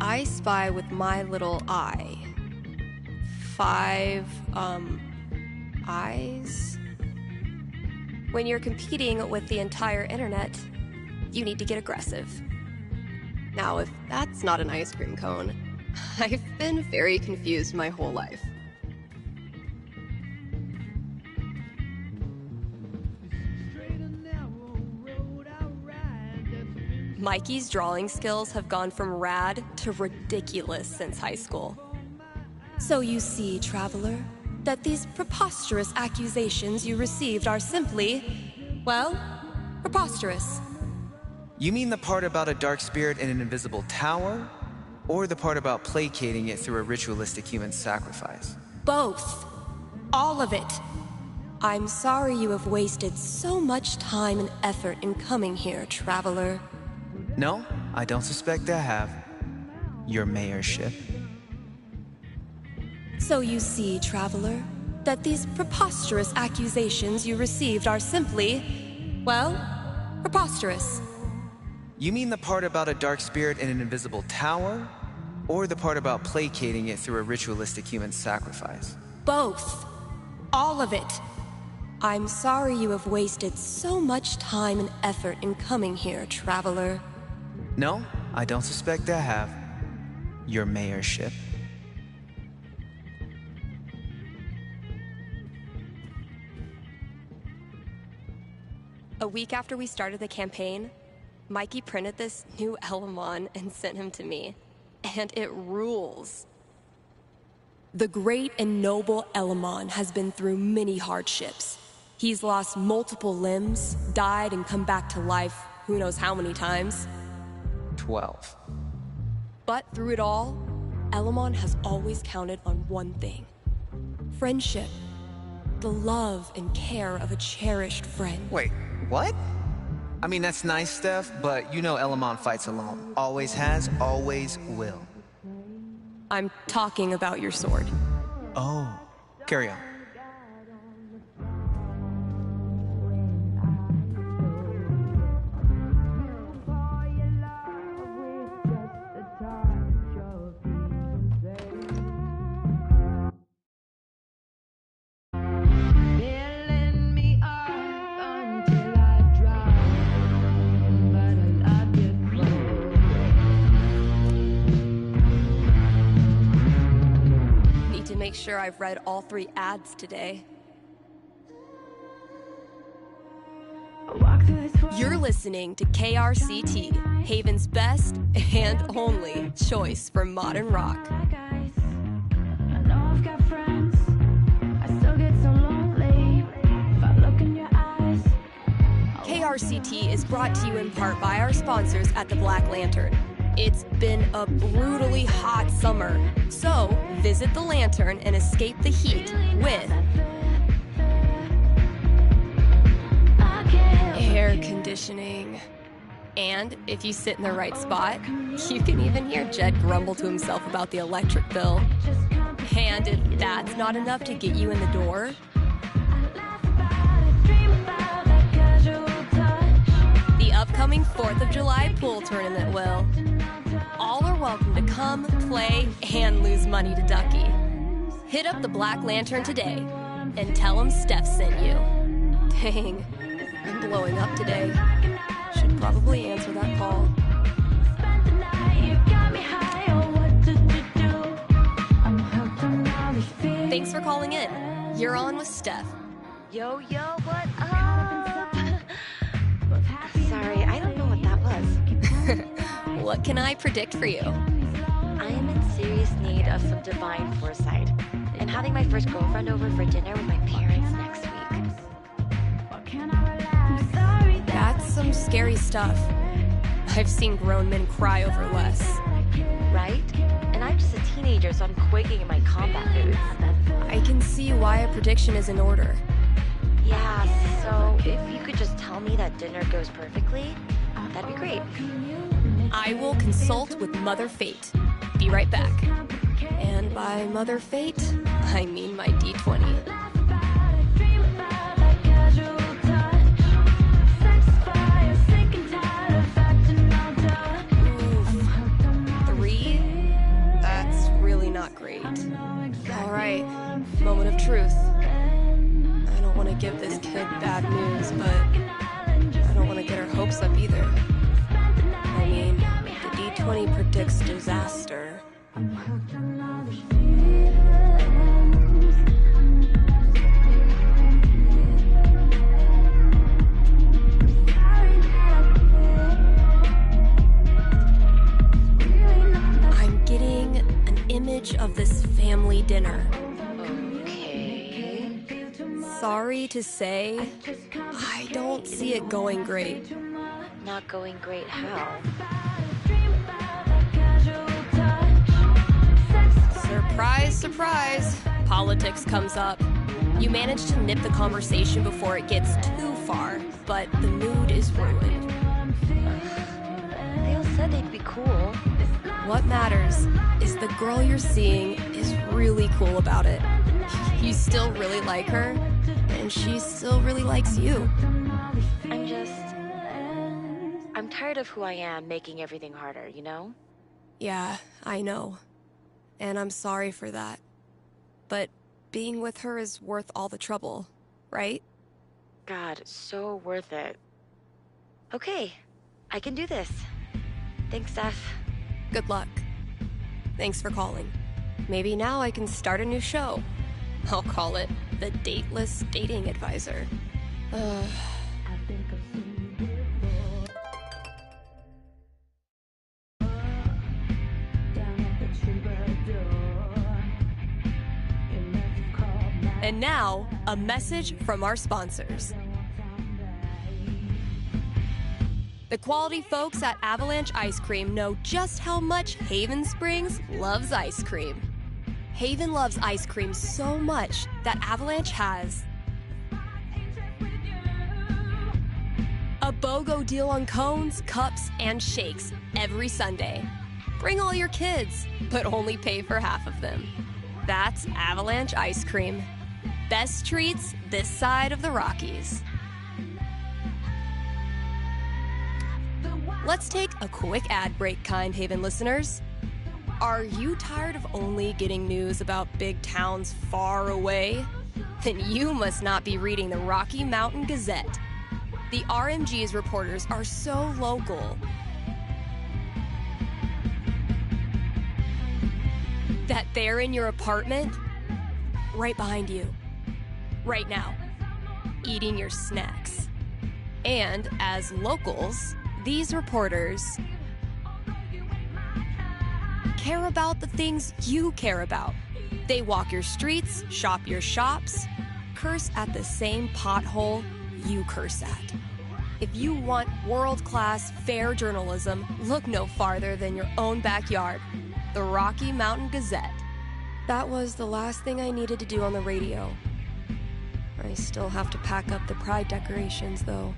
I spy with my little eye 5 eyes. When you're competing with the entire internet, you need to get aggressive. Now, if that's not an ice cream cone, I've been very confused my whole life. Mikey's drawing skills have gone from rad to ridiculous since high school. So you see, traveler, that these preposterous accusations you received are simply, well, preposterous. You mean the part about a dark spirit in an invisible tower? Or the part about placating it through a ritualistic human sacrifice? Both. All of it. I'm sorry you have wasted so much time and effort in coming here, traveler. No, I don't suspect I have. Your mayorship. So you see, traveler, that these preposterous accusations you received are simply, well, preposterous. You mean the part about a dark spirit in an invisible tower? Or the part about placating it through a ritualistic human sacrifice? Both. All of it. I'm sorry you have wasted so much time and effort in coming here, traveler. No, I don't suspect I have. Your mayorship. A week after we started the campaign, Mikey printed this new Elamon and sent him to me. And it rules. The great and noble Elamon has been through many hardships. He's lost multiple limbs, died and come back to life who knows how many times. 12. But through it all, Elamon has always counted on one thing. Friendship. The love and care of a cherished friend. Wait, what? I mean, that's nice stuff, but you know Elamon fights alone. Always has, always will. I'm talking about your sword. Oh, carry on. Make sure I've read all 3 ads today. You're listening to KRCT, Haven's best and only choice for modern rock. KRCT is brought to you in part by our sponsors at the Black Lantern. It's been a brutally hot summer, so visit the Lantern and escape the heat with air conditioning. And if you sit in the right spot, you can even hear Jed grumble to himself about the electric bill. And if that's not enough to get you in the door, the upcoming 4th of July pool tournament will. All are welcome to come, play, and lose money to Ducky. Hit up the Black Lantern today and tell them Steph sent you. Dang, I'm blowing up today. Should probably answer that call. Thanks for calling in. You're on with Steph. Yo, what up? Sorry, I don't know what that was. What can I predict for you? I am in serious need of some divine foresight and having my first girlfriend over for dinner with my parents next week. That's some scary stuff. I've seen grown men cry over less. Right? And I'm just a teenager, so I'm quaking in my combat boots. I can see why a prediction is in order. Yeah, so if you could just tell me that dinner goes perfectly, that'd be great. I will consult with Mother Fate. Be right back. And by Mother Fate, I mean my D20. Oof. 3? That's really not great. All right, truth. I don't want to give this kid bad news, but I don't want to get her hopes up either. I mean, the D20 predicts disaster. I'm getting an image of this family dinner. Okay. Sorry to say, I don't see it going great. Not going great how? Surprise, surprise. Politics comes up. You manage to nip the conversation before it gets too far, but the mood is ruined. They all said they'd be cool. What matters is the girl you're seeing is really cool about it. You still really like her, and she still really likes you. I'm tired of who I am making everything harder, you know? Yeah, I know. And I'm sorry for that. But being with her is worth all the trouble, right? God, so worth it. Okay, I can do this. Thanks, Steph. Good luck. Thanks for calling. Maybe now I can start a new show. I'll call it The Dateless Dating Advisor. And now, a message from our sponsors. The quality folks at Avalanche Ice Cream know just how much Haven Springs loves ice cream. Haven loves ice cream so much that Avalanche has a BOGO deal on cones, cups, and shakes every Sunday. Bring all your kids, but only pay for half of them. That's Avalanche Ice Cream. Best treats this side of the Rockies. Let's take a quick ad break, kind Haven listeners. Are you tired of only getting news about big towns far away? Then you must not be reading the Rocky Mountain Gazette. The RMG's reporters are so local that they're in your apartment, right behind you, right now, eating your snacks. And as locals, these reporters care about the things you care about. They walk your streets, shop your shops, curse at the same pothole you curse at. If you want world-class, fair journalism, look no farther than your own backyard. The Rocky Mountain Gazette. That was the last thing I needed to do on the radio. I still have to pack up the pride decorations, though.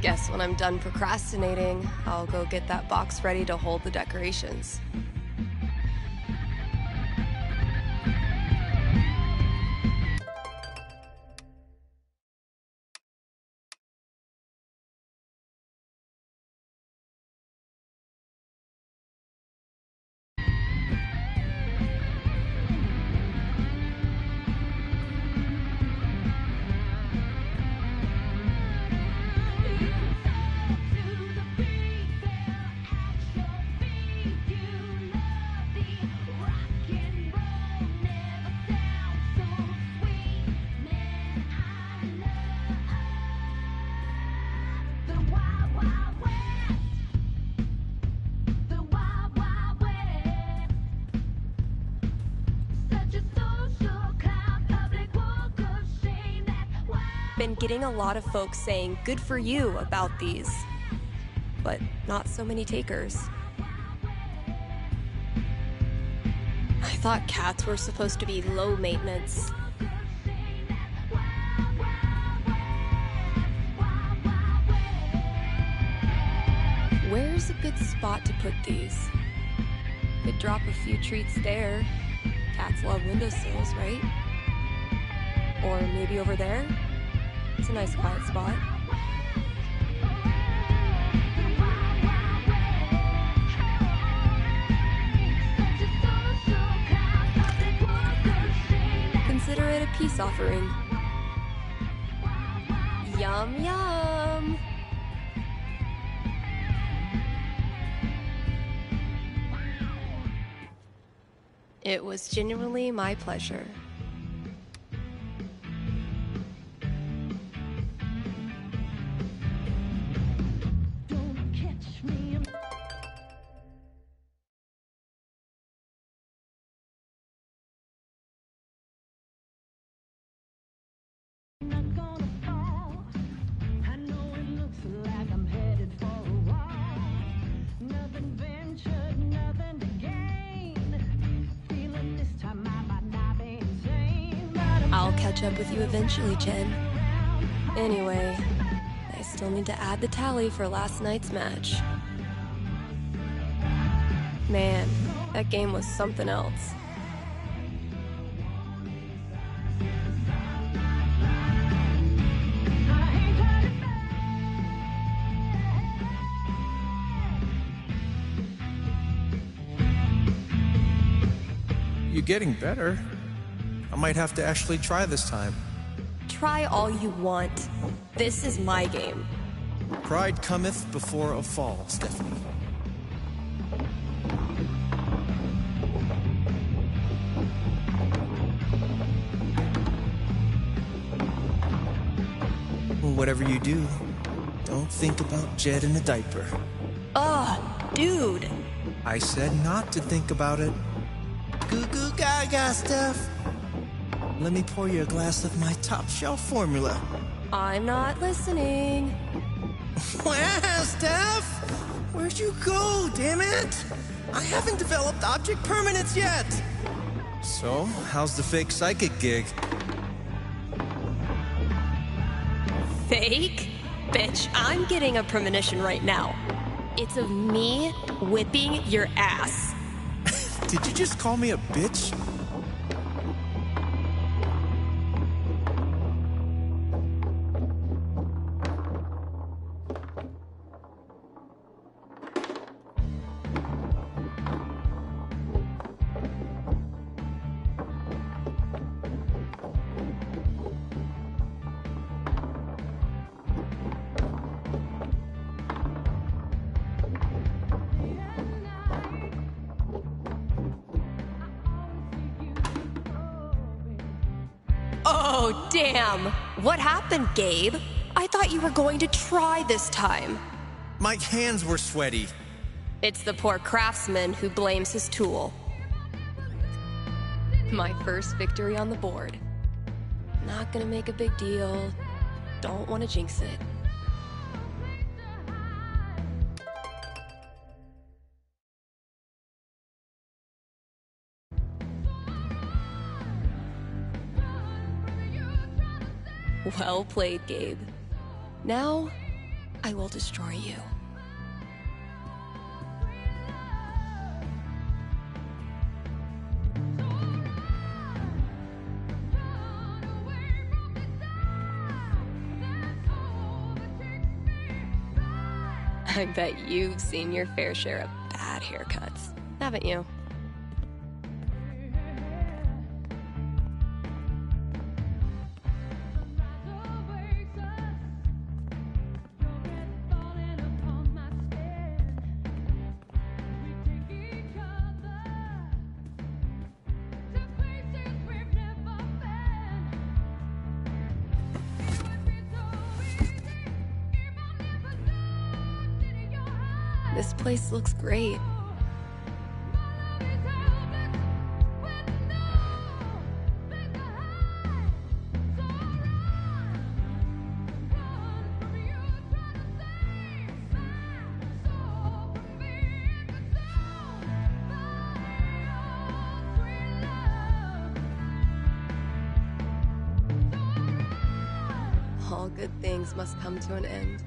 Guess when I'm done procrastinating, I'll go get that box ready to hold the decorations. Been getting a lot of folks saying good for you about these, but not so many takers. I thought cats were supposed to be low maintenance, Where's a good spot to put these? Could drop a few treats there. Cats love windowsills, right? Or maybe over there? It's a nice quiet spot. Consider it a peace offering. Yum, yum! It was genuinely my pleasure. I'll catch up with you eventually, Jen. Anyway, I still need to add the tally for last night's match. Man, that game was something else. You're getting better. I might have to actually try this time. Try all you want. This is my game. Pride cometh before a fall, Stephanie. Well, whatever you do, don't think about Jed in a diaper. Ugh, dude. I said not to think about it. Goo goo gaga, Steph. Let me pour you a glass of my top shelf formula. I'm not listening. Well, Steph! Where'd you go, damn it? I haven't developed object permanence yet! So, how's the fake psychic gig? Fake? Bitch, I'm getting a premonition right now. It's of me whipping your ass. Did you just call me a bitch? Oh, damn! What happened, Gabe? I thought you were going to try this time. My hands were sweaty. It's the poor craftsman who blames his tool. My first victory on the board. Not gonna make a big deal. Don't want to jinx it. Well played, Gabe. Now, I will destroy you. I bet you've seen your fair share of bad haircuts, haven't you? This place looks great. All good things must come to an end.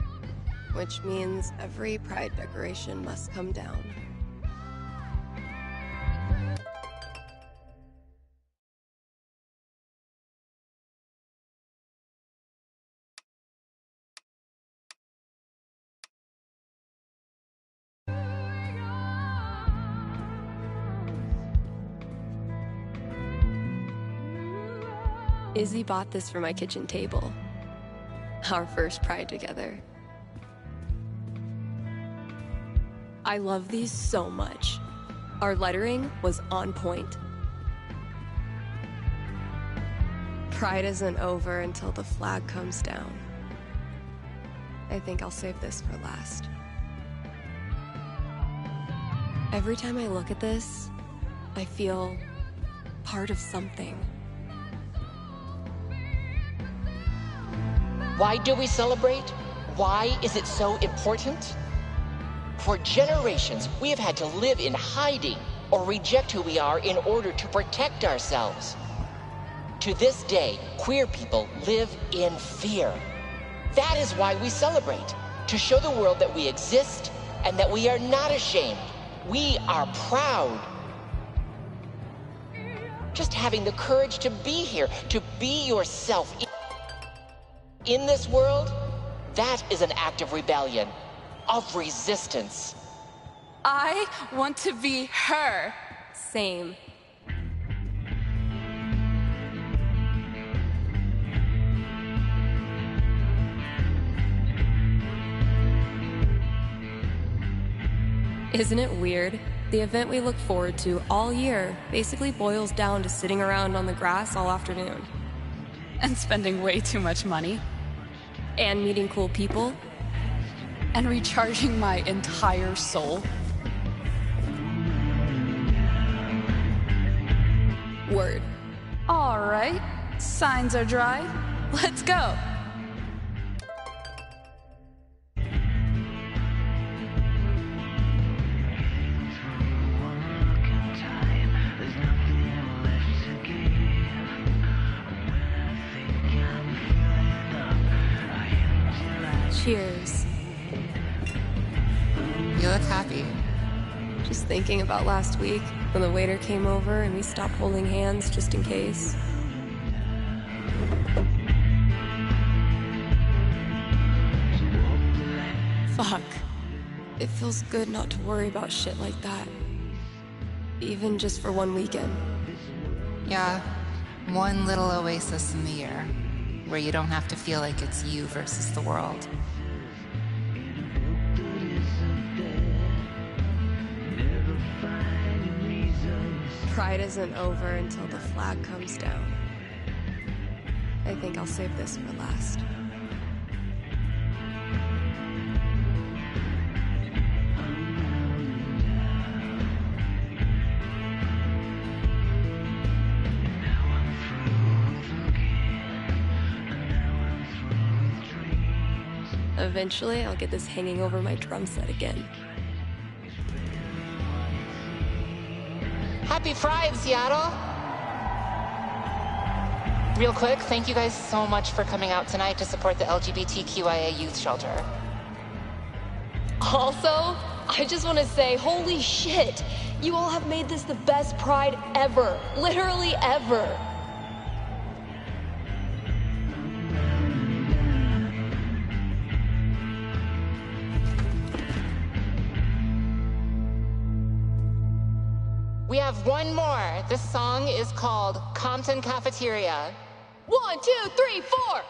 which means every pride decoration must come down. Izzy bought this for my kitchen table. Our first pride together. I love these so much. Our lettering was on point. Pride isn't over until the flag comes down. I think I'll save this for last. Every time I look at this, I feel part of something. Why do we celebrate? Why is it so important? For generations, we have had to live in hiding or reject who we are in order to protect ourselves. To this day, queer people live in fear. That is why we celebrate, to show the world that we exist and that we are not ashamed. We are proud. Just having the courage to be here, to be yourself in this world, that is an act of rebellion, of resistance. I want to be her. Same. Isn't it weird? The event we look forward to all year basically boils down to sitting around on the grass all afternoon. And spending way too much money. And meeting cool people. And recharging my entire soul. Word. All right, signs are dry. Let's go. Cheers. You look happy. Just thinking about last week when the waiter came over and we stopped holding hands just in case. Fuck. It feels good not to worry about shit like that. Even just for one weekend. Yeah, one little oasis in the year, where you don't have to feel like it's you versus the world. Pride isn't over until the flag comes down. I think I'll save this for last. Eventually, I'll get this hanging over my drum set again. Happy Pride, Seattle! Real quick, thank you guys so much for coming out tonight to support the LGBTQIA youth shelter. Also, I just want to say, holy shit! You all have made this the best Pride ever. Literally ever. We have one more. This song is called Compton Cafeteria. 1, 2, 3, 4!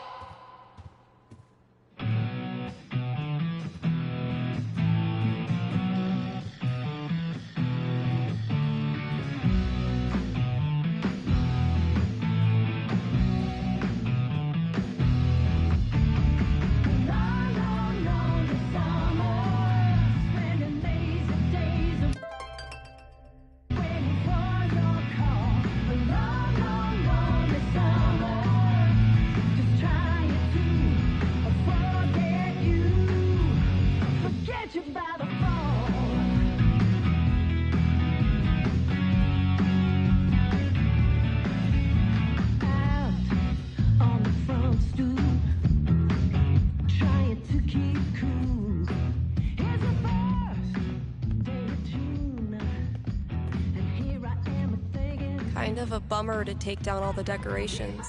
Just try Kind of a bummer to take down all the decorations.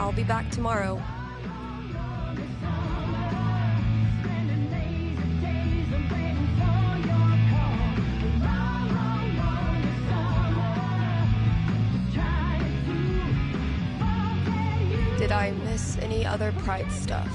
I'll be back tomorrow. Did I miss any other Pride stuff?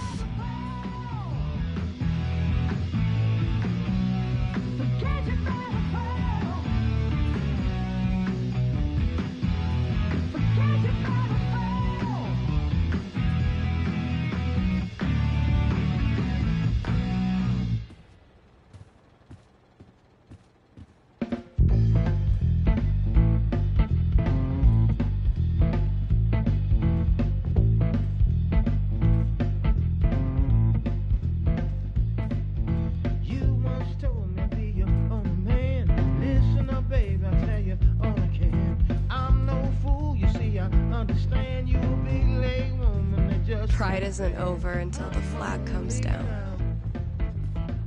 Pride isn't over until the flag comes down.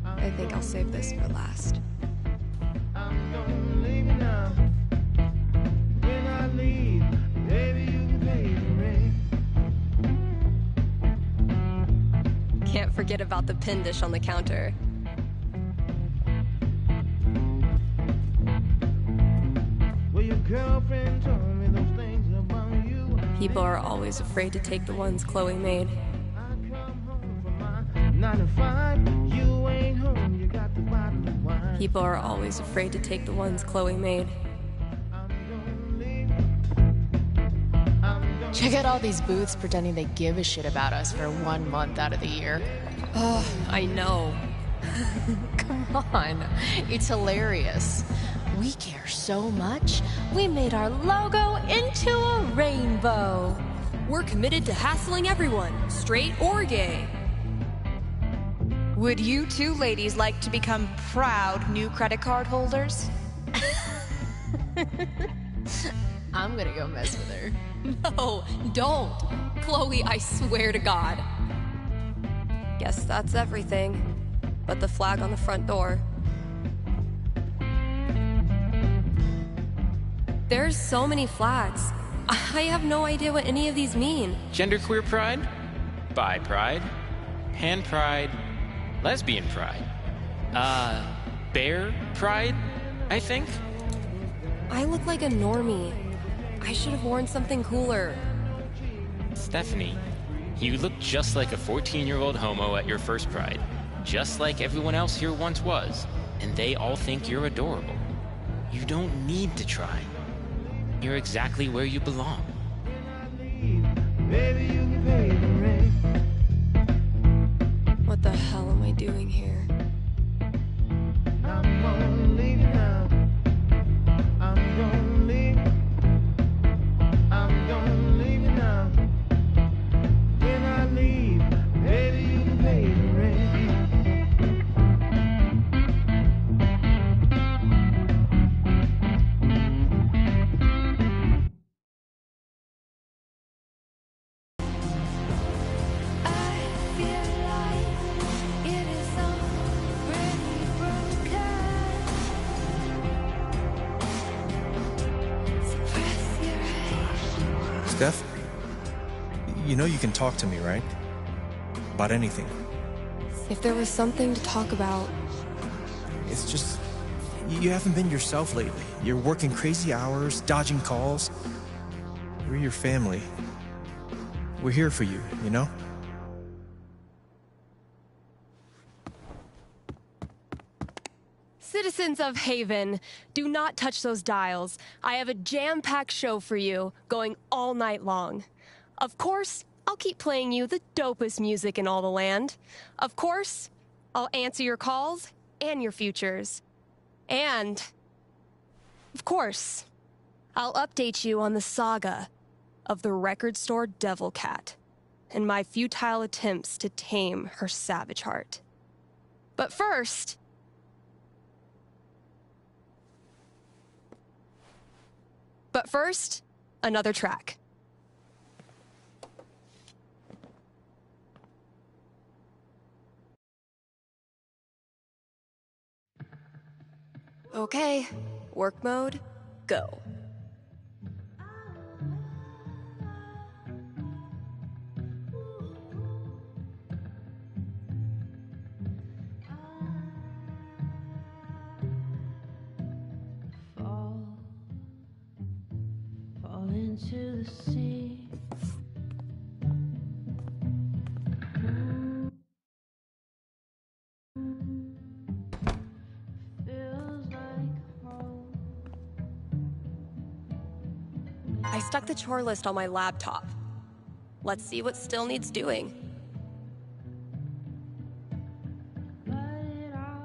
I think I'll save this for last. Can't forget about the pin dish on the counter. Well, your girlfriend told me those things about you. People are always afraid to take the ones Chloe made. People are always afraid to take the ones Chloe made. Check out all these booths pretending they give a shit about us for 1 month out of the year. Oh, I know. Come on, it's hilarious. We care so much, we made our logo into a rainbow. We're committed to hassling everyone, straight or gay. Would you two ladies like to become proud new credit card holders? I'm gonna go mess with her. No, don't. Chloe, I swear to God. Guess that's everything. But the flag on the front door. There's so many flags. I have no idea what any of these mean. Genderqueer pride, bi pride, pan pride, lesbian pride, bear pride, I think. I look like a normie. I should have worn something cooler. Stephanie, you look just like a 14-year-old homo at your first pride. Just like everyone else here once was. And they all think you're adorable. You don't need to try. You're exactly where you belong. What the hell am I doing here? Steph, you know you can talk to me, right? About anything. If there was something to talk about. It's just, you haven't been yourself lately. You're working crazy hours, dodging calls. We're your family. We're here for you, you know? Citizens of Haven, do not touch those dials. I have a jam-packed show for you, going all night long. Of course, I'll keep playing you the dopest music in all the land. Of course, I'll answer your calls and your futures. And, of course, I'll update you on the saga of the record store Devil Cat and my futile attempts to tame her savage heart. But first, another track. Okay, work mode, go. Fall into the sea. Feels like home. I stuck the chore list on my laptop. Let's see what still needs doing.